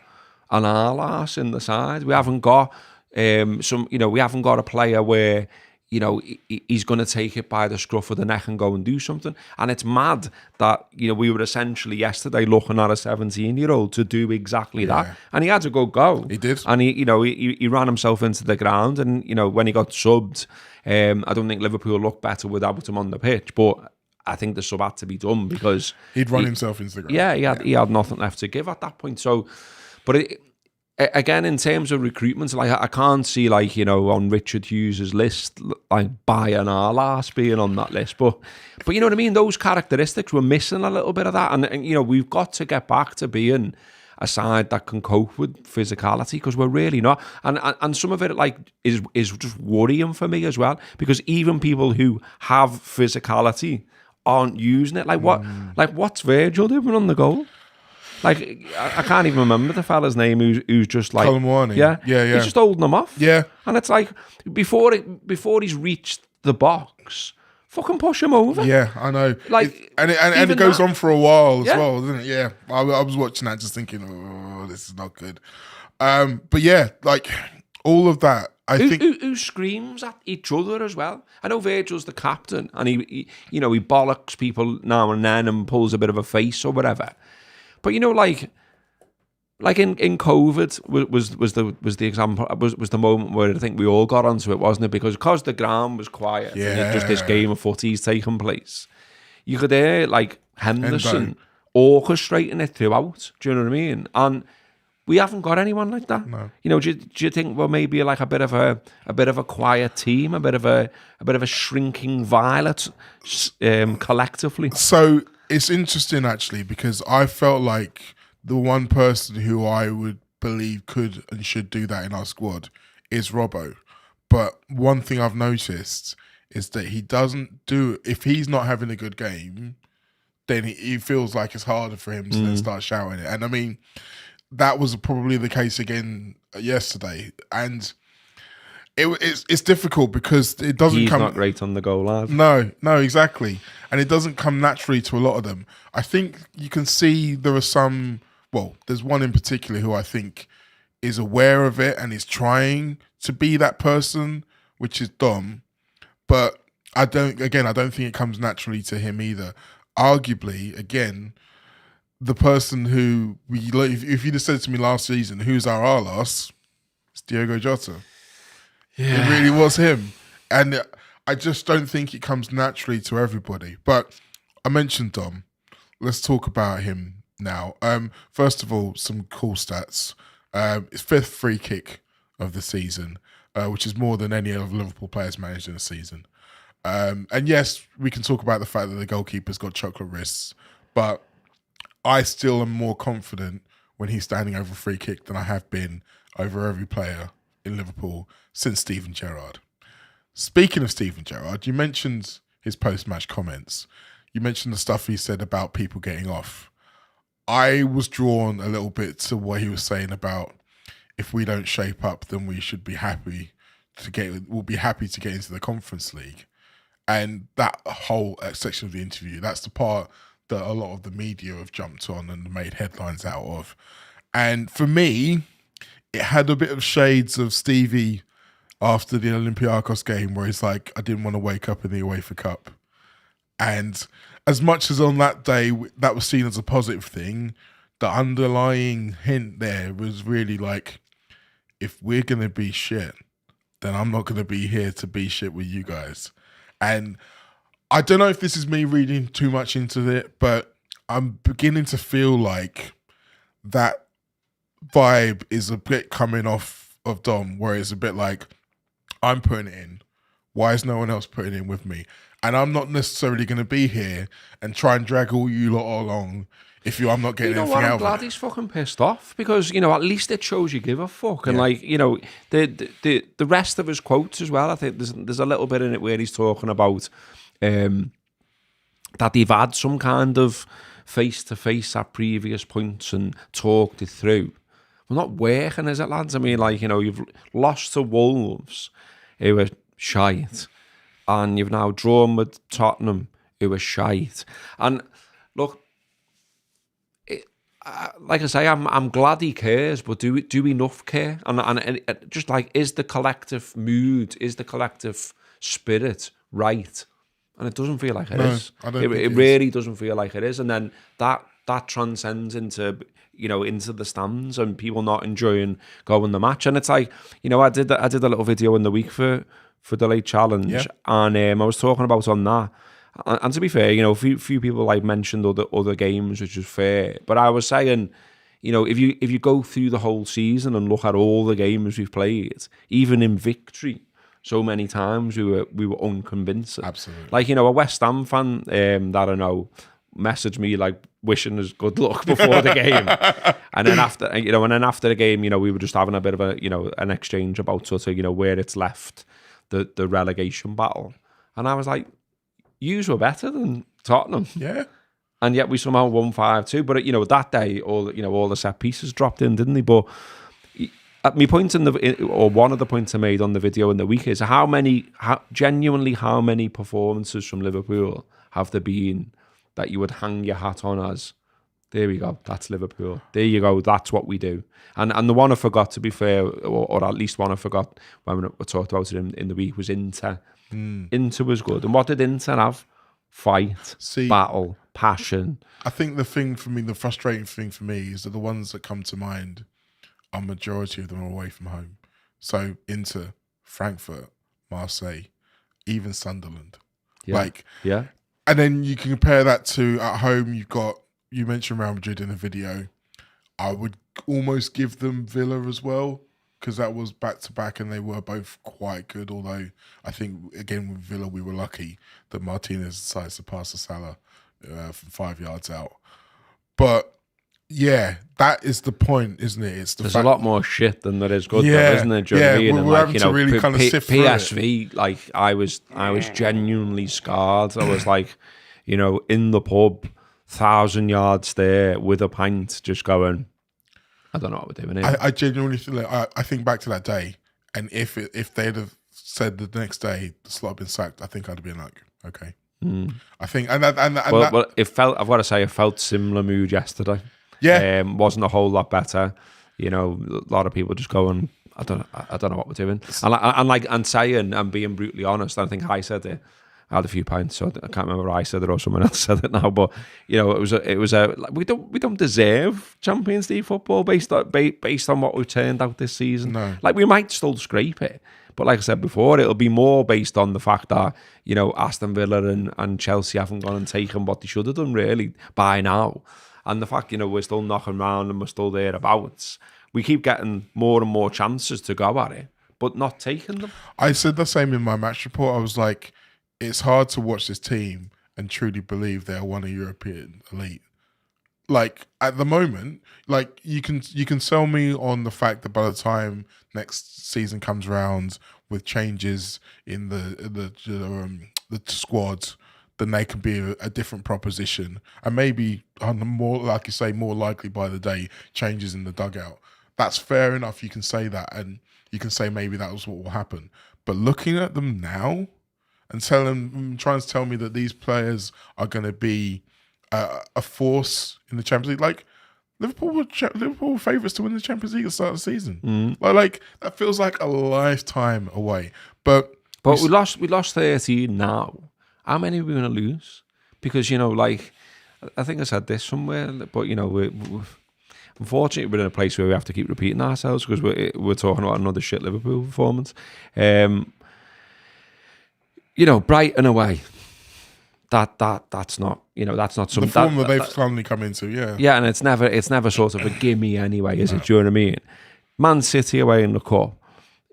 S2: an Arlas in the side. We haven't got we haven't got a player where he's going to take it by the scruff of the neck and go and do something. And it's mad that, we were essentially yesterday looking at a 17-year-old to do exactly that. And he had a good go.
S1: He did.
S2: And he ran himself into the ground. And, when he got subbed, I don't think Liverpool looked better without him on the pitch. But I think the sub had to be done because...
S1: He'd run himself into the ground.
S2: Yeah, he had nothing left to give at that point. So, but again, in terms of recruitment, I can't see on Richard Hughes's list Bayern Arlas being on that list, but you know what I mean. Those characteristics, we're missing a little bit of that, and we've got to get back to being a side that can cope with physicality, because we're really not. And some of it is just worrying for me as well, because even people who have physicality aren't using it. Like what's Virgil doing on the goal? Like I can't even remember the fella's name who's just like
S1: Colomwani.
S2: Yeah.
S1: He's
S2: just holding them off.
S1: Yeah.
S2: And it's like before he's reached the box, fucking push him over.
S1: Yeah, I know.
S2: Like,
S1: and it goes on for a while as well, doesn't it? Yeah. I was watching that just thinking, oh, this is not good. But yeah, like all of that, I think
S2: who screams at each other as well. I know Virgil's the captain, and he bollocks people now and then and pulls a bit of a face or whatever. But like in COVID was the example, was the moment where I think we all got onto it, wasn't it? Because the ground was quiet, and just this game of footy's taking place. You could hear like Henderson orchestrating it throughout. Do you know what I mean? And we haven't got anyone like that.
S1: No.
S2: Do you think we're maybe like a bit of a quiet team, a bit of a shrinking violet, collectively?
S1: So it's interesting actually, because I felt like the one person who I would believe could and should do that in our squad is Robbo. But one thing I've noticed is that he doesn't do, if he's not having a good game, then he feels like it's harder for him to then start shouting it. And I mean, that was probably the case again yesterday. And it's difficult because it doesn't
S2: He's
S1: come...
S2: not great on the goal, lad.
S1: No, exactly. And it doesn't come naturally to a lot of them. I think you can see there are some... Well, there's one in particular who I think is aware of it and is trying to be that person, which is Dom. But I don't think it comes naturally to him either. Arguably, again, the person who if you'd have said to me last season, who's our Arlas, it's Diogo Jota. Yeah. It really was him. And I just don't think it comes naturally to everybody. But I mentioned Dom. Let's talk about him now. First of all, some cool stats. It's 5th free kick of the season, which is more than any of Liverpool players managed in a season. And yes, we can talk about the fact that the goalkeeper's got chocolate wrists, but I still am more confident when he's standing over a free kick than I have been over every player in Liverpool since Steven Gerrard. Speaking of Steven Gerrard, you mentioned his post-match comments. You mentioned the stuff he said about people getting off. I was drawn a little bit to what he was saying about if we don't shape up, then we should be happy we'll be happy to get into the Conference League. And that whole section of the interview, that's the part that a lot of the media have jumped on and made headlines out of. And for me, it had a bit of shades of Stevie after the Olympiacos game where he's like, I didn't want to wake up in the UEFA Cup. And as much as on that day that was seen as a positive thing, the underlying hint there was really like, if we're going to be shit, then I'm not going to be here to be shit with you guys. And I don't know if this is me reading too much into it, but I'm beginning to feel like that vibe is a bit coming off of Dom, where it's a bit like, I'm putting it in. Why is no one else putting it in with me? And I'm not necessarily going to be here and try and drag all you lot along if I'm not getting anything out of it.
S2: I'm glad he's fucking pissed off because, at least it shows you give a fuck. And the rest of his quotes as well, I think there's a little bit in it where he's talking about that they've had some kind of face-to-face at previous points and talked it through. Well, not working, is it, lads? I mean, you've lost to Wolves, who were shite, and you've now drawn with Tottenham, who were shite. And look, like I say, I'm glad he cares, but do we enough care? And just like, is the collective mood, is the collective spirit right? And it doesn't feel like it is.
S1: I don't think
S2: it really doesn't feel like it is. And then that transcends into into the stands and people not enjoying going the match. And it's like, I did a little video in the week for the late challenge, and I was talking about on that. And to be fair, a few people mentioned other games, which is fair. But I was saying, if you go through the whole season and look at all the games we've played, even in victory, so many times we were unconvincing.
S1: Absolutely.
S2: A West Ham fan that I know messaged me wishing us good luck before the game, and then after the game, we were just having a bit of an exchange about sort of where it's left the relegation battle, and I was like, yous were better than Tottenham.
S1: Yeah.
S2: And yet we somehow won 5-2. But, that day, all the set pieces dropped in, didn't they? But at my point or one of the points I made on the video in the week is genuinely how many performances from Liverpool have there been that you would hang your hat on as, there we go, that's Liverpool. There you go, that's what we do. And the one I forgot, to be fair, or at least one I forgot when we talked about it in the week, was Inter. Inter was good. And what did Inter have? Fight, battle, passion.
S1: I think the frustrating thing for me is that the ones that come to mind, a majority of them are away from home. So Inter, Frankfurt, Marseille, even Sunderland.
S2: Yeah.
S1: And then you can compare that to at home, you mentioned Real Madrid in the video. I would almost give them Villa as well, because that was back-to-back and they were both quite good, although I think, again, with Villa, we were lucky that Martinez decides to pass to Salah from 5 yards out. But, yeah, that is the point, isn't it?
S2: There's a lot more shit than there is good, though, isn't there? Do you know what I mean?
S1: We're having to really kind of sift through
S2: PSV, I was genuinely scarred. I was in the pub, 1,000 yards there with a pint, just going, I don't know what we're doing here.
S1: I genuinely feel I think back to that day, and if they'd have said the next day the slot had been sacked, I think I'd have been like, okay. I think well,
S2: it felt. I've got to say, it felt similar mood yesterday.
S1: Yeah,
S2: wasn't a whole lot better. A lot of people just going, I don't know what we're doing, and saying and being brutally honest. I think I said it. I had a few pints, so I can't remember I said it or someone else said it now. But it was we don't deserve Champions League football based on what we've turned out this season.
S1: No.
S2: We might still scrape it, but like I said before, it'll be more based on the fact that Aston Villa and Chelsea haven't gone and taken what they should have done really by now, and the fact we're still knocking around and we're still thereabouts. We keep getting more and more chances to go at it, but not taking them.
S1: I said the same in my match report. I was like, it's hard to watch this team and truly believe they're one of European elite. At the moment, you can sell me on the fact that by the time next season comes around with changes in the squads, then they can be a different proposition, and maybe more, like you say, more likely by the day, changes in the dugout. That's fair enough. You can say that, and you can say maybe that was what will happen. But looking at them now, and trying to tell me that these players are going to be a force in the Champions League. Liverpool were favourites to win the Champions League at the start of the season. That feels like a lifetime away. But
S2: we lost 13 now. How many are we going to lose? Because I think I said this somewhere, but we're unfortunately we're in a place where we have to keep repeating ourselves because we're talking about another shit Liverpool performance. Brighton away. That's not something.
S1: The form that they've suddenly come into, yeah.
S2: Yeah, and it's never sort of a gimme anyway, is it? Do you know what I mean? Man City away in the cup.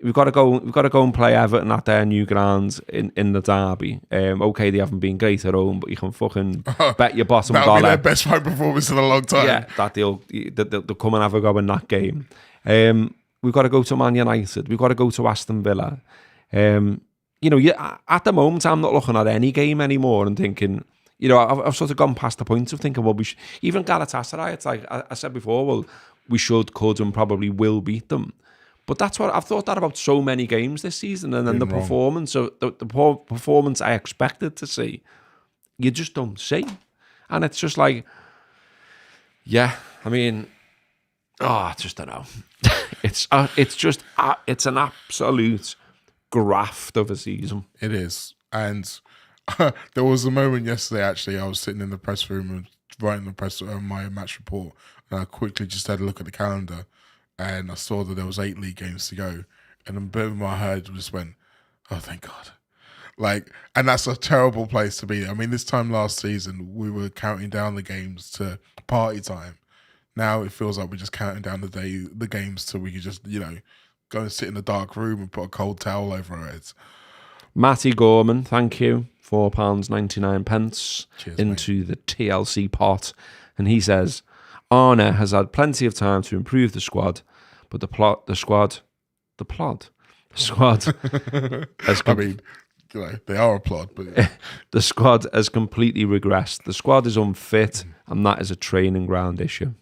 S2: We've got to go and play Everton at their new grounds in the derby. Okay, they haven't been great at home, but you can fucking bet your bottom dollar.
S1: That'll be their best home performance in a long time.
S2: Yeah, that they'll come and have a go in that game. We've got to go to Man United. We've got to go to Aston Villa. At the moment, I'm not looking at any game anymore and thinking, I've sort of gone past the point of thinking, well, even Galatasaray, it's like I said before, well, we should, could, and probably will beat them. But that's what I've thought that about so many games this season, and then the performance I expected to see, you just don't see, and it's just like, I just don't know. it's an absolute graft of a season.
S1: It is, and there was a moment yesterday. Actually, I was sitting in the press room and writing my match report, and I quickly just had a look at the calendar. And I saw that there was 8 league games to go. And a bit of my head just went, oh, thank God. And that's a terrible place to be. I mean, this time last season, we were counting down the games to party time. Now it feels like we're just counting down the games so we could just, go and sit in a dark room and put a cold towel over our heads.
S2: Matty Gorman, thank you. £4.99 into the TLC pot. And he says, Arne has had plenty of time to improve the squad, but the squad has
S1: they are applaud. But
S2: the squad has completely regressed. The squad is unfit, and that is a training ground issue.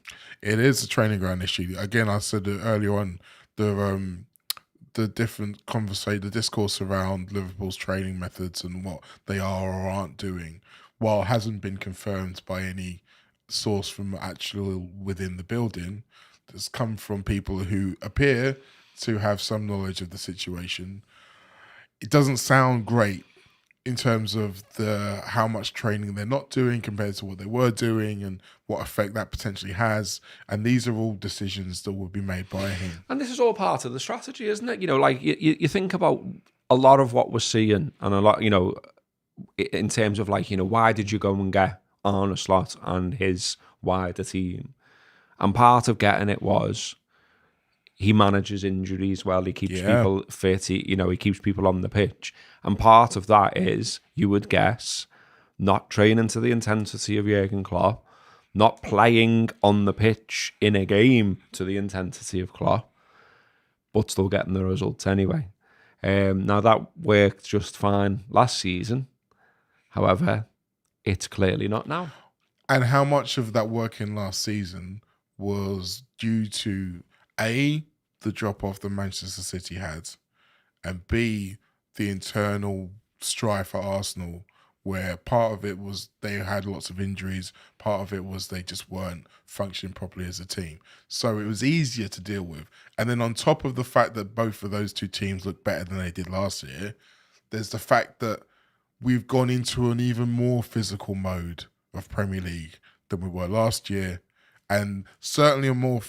S1: It is a training ground issue. Again, I said it earlier on, the different the discourse around Liverpool's training methods and what they are or aren't doing, while it hasn't been confirmed by any source from actual within the building, that's come from people who appear to have some knowledge of the situation. It doesn't sound great in terms of how much training they're not doing compared to what they were doing and what effect that potentially has. And these are all decisions that will be made by him.
S2: And this is all part of the strategy, isn't it? Like you think about a lot of what we're seeing, and a lot, in terms of why did you go and get Arne Slot and his wider team? And part of getting it was he manages injuries well. He keeps people fit. He keeps people on the pitch. And part of that is, you would guess, not training to the intensity of Jurgen Klopp, not playing on the pitch in a game to the intensity of Klopp, but still getting the results anyway. Now, that worked just fine last season. However, it's clearly not now.
S1: And how much of that working last season was due to A, the drop-off that Manchester City had, and B, the internal strife at Arsenal, where part of it was they had lots of injuries, part of it was they just weren't functioning properly as a team. So it was easier to deal with. And then on top of the fact that both of those two teams look better than they did last year, there's the fact that we've gone into an even more physical mode of Premier League than we were last year, and certainly a more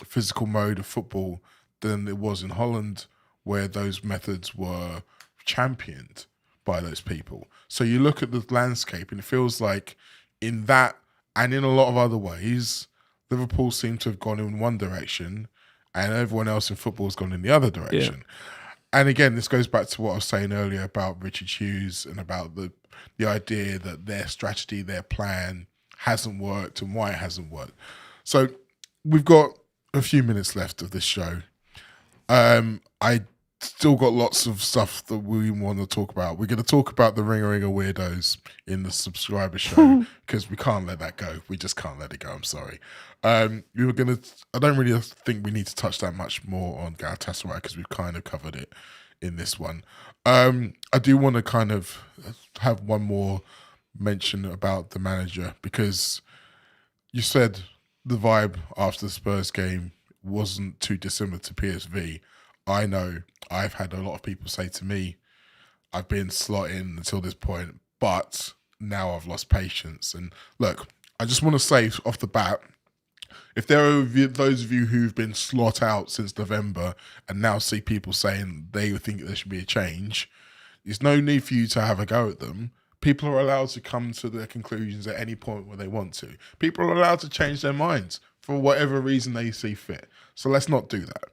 S1: physical mode of football than it was in Holland, where those methods were championed by those people. So you look at the landscape and it feels like in that and in a lot of other ways, Liverpool seem to have gone in one direction and everyone else in football has gone in the other direction. Yeah. And again, this goes back to what I was saying earlier about Richard Hughes and about the idea that their strategy, their plan hasn't worked and why it hasn't worked. So we've got a few minutes left of this show. I still got lots of stuff that we want to talk about. We're going to talk about the Ringer Weirdos in the subscriber show because we can't let that go. We just can't let it go. I'm sorry. I don't really think we need to touch that much more on Galatasaray because we've kind of covered it in this one. I do want to kind of have one more mention about the manager, because you said the vibe after the Spurs game wasn't too dissimilar to PSV. I know I've had a lot of people say to me, I've been slotting until this point, but now I've lost patience. And look, I just want to say off the bat, if there are those of you who've been slot out since November and now see people saying they think there should be a change, there's no need for you to have a go at them. People are allowed to come to their conclusions at any point where they want to. People are allowed to change their minds for whatever reason they see fit. So let's not do that.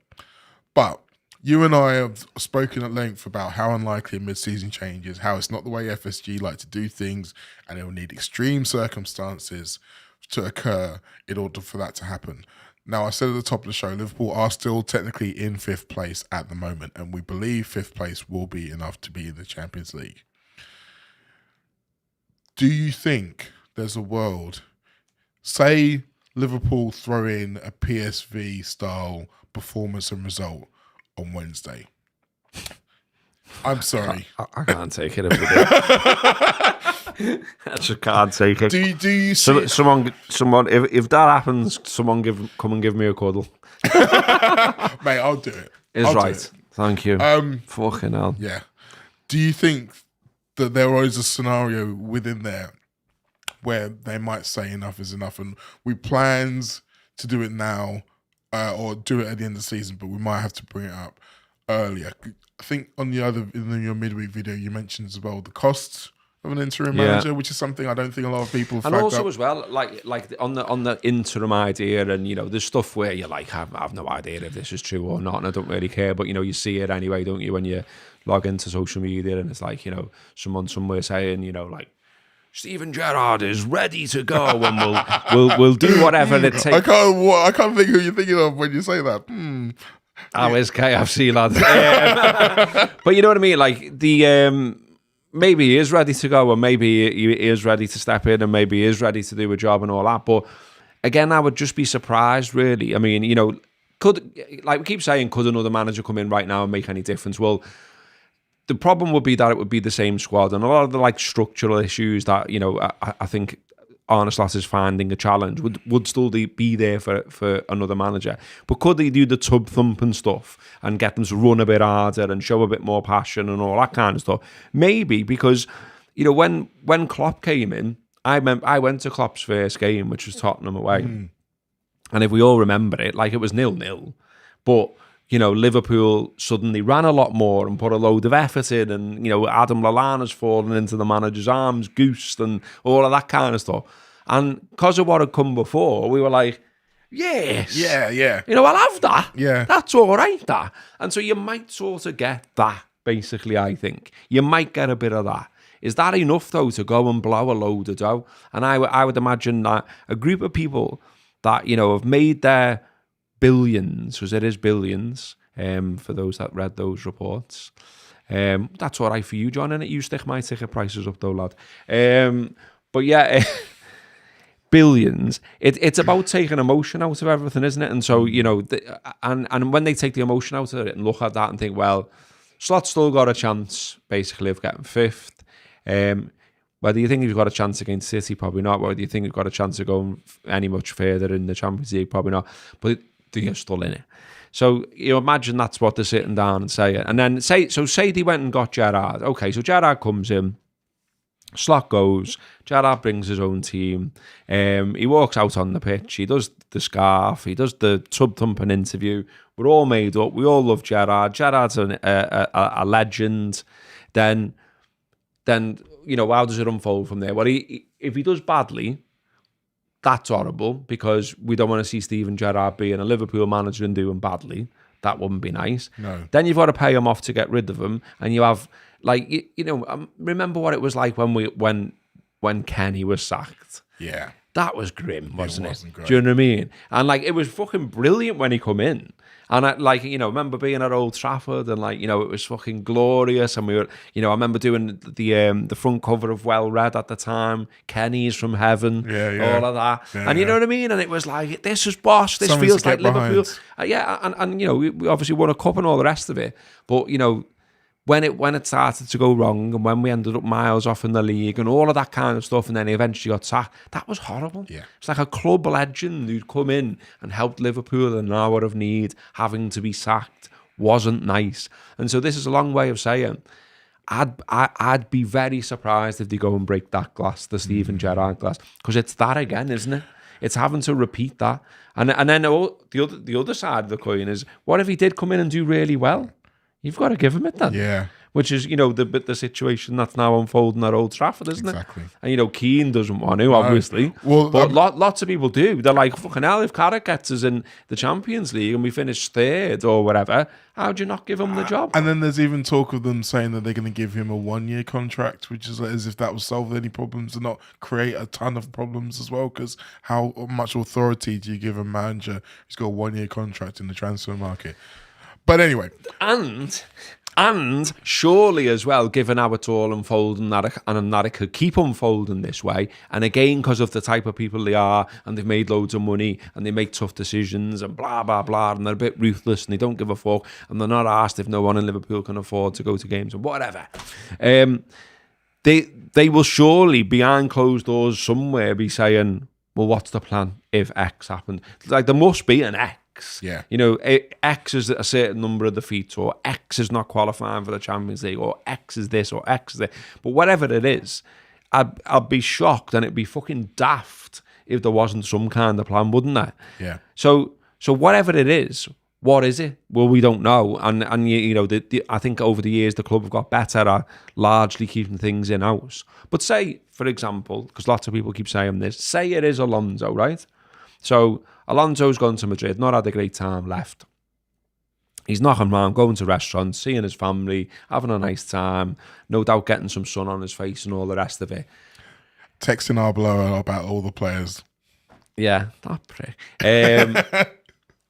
S1: But you and I have spoken at length about how unlikely a mid-season change is, how it's not the way FSG like to do things, and it will need extreme circumstances to occur in order for that to happen. Now, I said at the top of the show, Liverpool are still technically in 5th place at the moment, and we believe 5th place will be enough to be in the Champions League. Do you think there's a world, say Liverpool throw in a PSV-style performance and result on Wednesday? I'm sorry.
S2: I can't take it every day. I just can't take it.
S1: Do you see
S2: someone? If that happens, someone come and give me a cuddle.
S1: Mate, I'll do it.
S2: Is right. Thank you. Fucking hell.
S1: Yeah. Do you think that there is a scenario within there where they might say enough is enough, and we plans to do it now or do it at the end of the season, but we might have to bring it up earlier? I think in your midweek video, you mentioned as well the costs of an interim manager, which is something I don't think a lot of people have
S2: and also
S1: up.
S2: As well, like on the interim idea, and there's stuff where you're like, I have no idea if this is true or not, and I don't really care, but you see it anyway, don't you, when you log into social media, and it's like, someone somewhere saying, like, Steven Gerrard is ready to go, and we'll do whatever it takes.
S1: I can't think who you're thinking of when you say that.
S2: Oh, it's KFC, lad. But you know what I mean? Like, the maybe he is ready to go, and maybe he is ready to step in, and maybe he is ready to do a job and all that. But again, I would just be surprised, really. I mean, like we keep saying, could another manager come in right now and make any difference? Well, the problem would be that it would be the same squad, and a lot of the structural issues that I think Arne Slot is finding a challenge would still be there for another manager. But could they do the tub thumping stuff and get them to run a bit harder and show a bit more passion and all that kind of stuff? Maybe, because when Klopp came in, I went to Klopp's first game, which was Tottenham away, and if we all remember it, it was 0-0, but Liverpool suddenly ran a lot more and put a load of effort in, and Adam Lallana's fallen into the manager's arms, goosed, and all of that kind of stuff. And because of what had come before, we were like, yes,
S1: yeah,
S2: I'll have that.
S1: Yeah,
S2: that's all right. That, and so you might sort of get that. Basically, I think you might get a bit of that. Is that enough though to go and blow a load of dough? And I would imagine that a group of people that have made their billions, because it is billions, for those that read those reports. That's all right for you, John, innit? You stick my ticket prices up though, lad. But yeah, billions. It's about taking emotion out of everything, isn't it? And so, and when they take the emotion out of it and look at that and think, well, Slot's still got a chance, basically, of getting fifth. Whether you think he's got a chance against City, probably not. Whether you think he's got a chance of going any much further in the Champions League, probably not. But they're still in it. So imagine that's what they're sitting down and saying. And then say they went and got Gerrard. Okay, so Gerrard comes in, Slot goes, Gerrard brings his own team. He walks out on the pitch, he does the scarf, he does the tub thumping interview. We're all made up, we all love Gerrard. Gerrard's a legend. Then how does it unfold from there? Well, if he does badly, that's horrible, because we don't want to see Steven Gerrard being a Liverpool manager and doing badly. That wouldn't be nice.
S1: No.
S2: Then you've got to pay him off to get rid of him, and you have remember what it was like when Kenny was sacked.
S1: Yeah,
S2: that was grim, wasn't it?
S1: Great.
S2: Do you know what I mean? And it was fucking brilliant when he come in. And I remember being at Old Trafford, and it was fucking glorious. And we were, I remember doing the front cover of Well Read at the time, Kenny's from Heaven, all of that. Yeah, and you know what I mean? And it was like, this is boss, this
S1: Something
S2: feels like Liverpool.
S1: Behind.
S2: And we obviously won a cup and all the rest of it. But, when it started to go wrong, and when we ended up miles off in the league and all of that kind of stuff, and then he eventually got sacked, that was horrible.
S1: Yeah.
S2: It's like a club legend who'd come in and helped Liverpool in an hour of need, having to be sacked wasn't nice. And so this is a long way of saying, I'd be very surprised if they go and break that glass, the Steven Gerrard glass, because it's that again, isn't it? It's having to repeat that. And then the other side of the coin is, what if he did come in and do really well? You've got to give him it then.
S1: Yeah.
S2: Which is, the situation that's now unfolding at Old Trafford, isn't
S1: exactly.
S2: it? And, Keane doesn't want to, obviously.
S1: Well,
S2: but lots of people do. They're like, fucking hell, if Carrick gets us in the Champions League and we finish third or whatever, how'd you not give him the job?
S1: And then there's even talk of them saying that they're going to give him a 1-year contract, which is as if that will solve any problems and not create a ton of problems as well, because how much authority do you give a manager who's got a 1-year contract in the transfer market? But anyway. And surely as well, given how it's all unfolding, that it could keep unfolding this way, and again, because of the type of people they are, and they've made loads of money, and they make tough decisions, and blah, blah, blah, and they're a bit ruthless, and they don't give a fuck, and they're not asked if no one in Liverpool can afford to go to games, and whatever. They will surely, behind closed doors somewhere, be saying, well, what's the plan if X happened? There must be an X. Yeah.
S2: X is a certain number of defeats, or X is not qualifying for the Champions League, or X is this, or X is that. But whatever it is, I'd be shocked, and it'd be fucking daft if there wasn't some kind of plan, wouldn't there?
S1: Yeah.
S2: So whatever it is, what is it? Well, we don't know. And I think over the years the club have got better at largely keeping things in-house. But say, for example, because lots of people keep saying this, say it is Alonso, right? So Alonso's gone to Madrid, not had a great time, left. He's knocking around, going to restaurants, seeing his family, having a nice time, no doubt getting some sun on his face and all the rest of it.
S1: Texting Arbeloa about all the players.
S2: Yeah, that prick.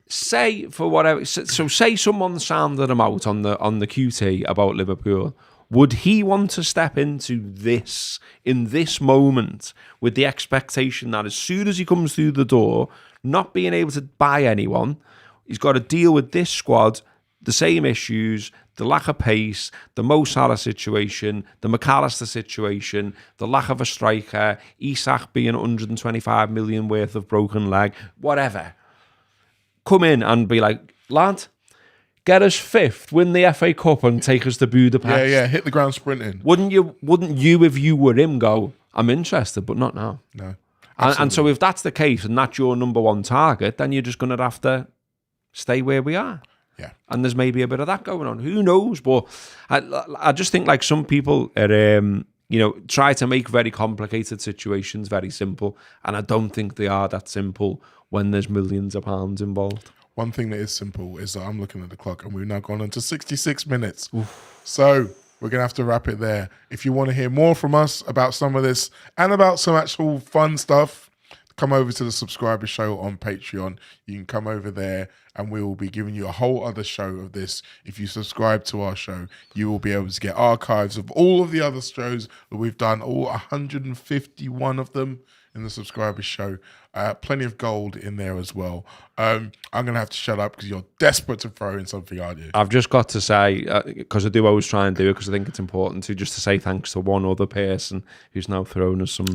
S2: Say for whatever. So say someone sounded him out on the QT about Liverpool. Would he want to step into this in this moment with the expectation that as soon as he comes through the door, not being able to buy anyone, he's got to deal with this squad, the same issues, the lack of pace, the Mo Salah situation, the McAllister situation, the lack of a striker, Isak being 125 million worth of broken leg, whatever. Come in and be like, lad, get us fifth, win the FA Cup and take us to Budapest.
S1: Yeah, hit the ground sprinting.
S2: Wouldn't you, if you were him, go, I'm interested, but not now?
S1: No.
S2: And so if that's the case and that's your number one target, then you're just going to have to stay where we are.
S1: Yeah.
S2: And there's maybe a bit of that going on. Who knows? But I just think like some people are, try to make very complicated situations very simple. And I don't think they are that simple when there's millions of pounds involved.
S1: One thing that is simple is that I'm looking at the clock and we've now gone on to 66 minutes. Oof. So we're going to have to wrap it there. If you want to hear more from us about some of this and about some actual fun stuff, come over to the Subscriber Show on Patreon. You can come over there and we will be giving you a whole other show of this. If you subscribe to our show, you will be able to get archives of all of the other shows that we've done, all 151 of them in the Subscriber Show. Plenty of gold in there as well. I'm going to have to shut up because you're desperate to throw in something, aren't you?
S2: I've just got to say, because I do always try and do it because I think it's important to just to say thanks to one other person who's now thrown us some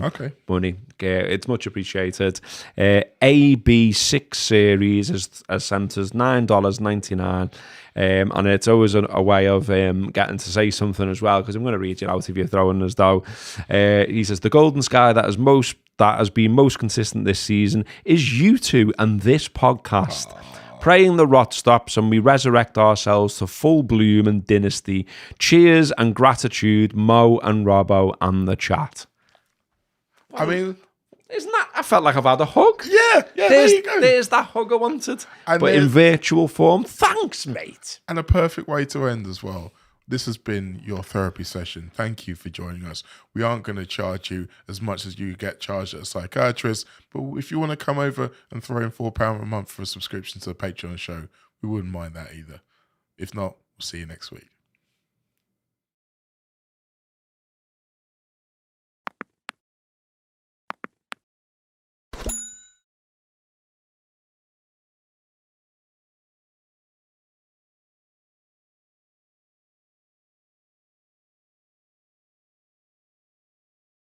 S2: money. It's much appreciated. AB6 Series has sent us $9.99. And it's always a way of getting to say something as well, because I'm going to read it out if you're throwing us though. He says, the golden sky that has been most consistent this season is you two and this podcast. Praying the rot stops and we resurrect ourselves to full bloom and dynasty. Cheers and gratitude, Mo and Robbo and the chat.
S1: I mean,
S2: isn't that? I felt like I've had a hug.
S1: Yeah, there you go.
S2: There's that hug I wanted,
S1: and
S2: but in virtual form. Thanks, mate.
S1: And a perfect way to end as well. This has been your therapy session. Thank you for joining us. We aren't going to charge you as much as you get charged at a psychiatrist, but if you want to come over and throw in £4 a month for a subscription to the Patreon show, we wouldn't mind that either. If not, we'll see you next week.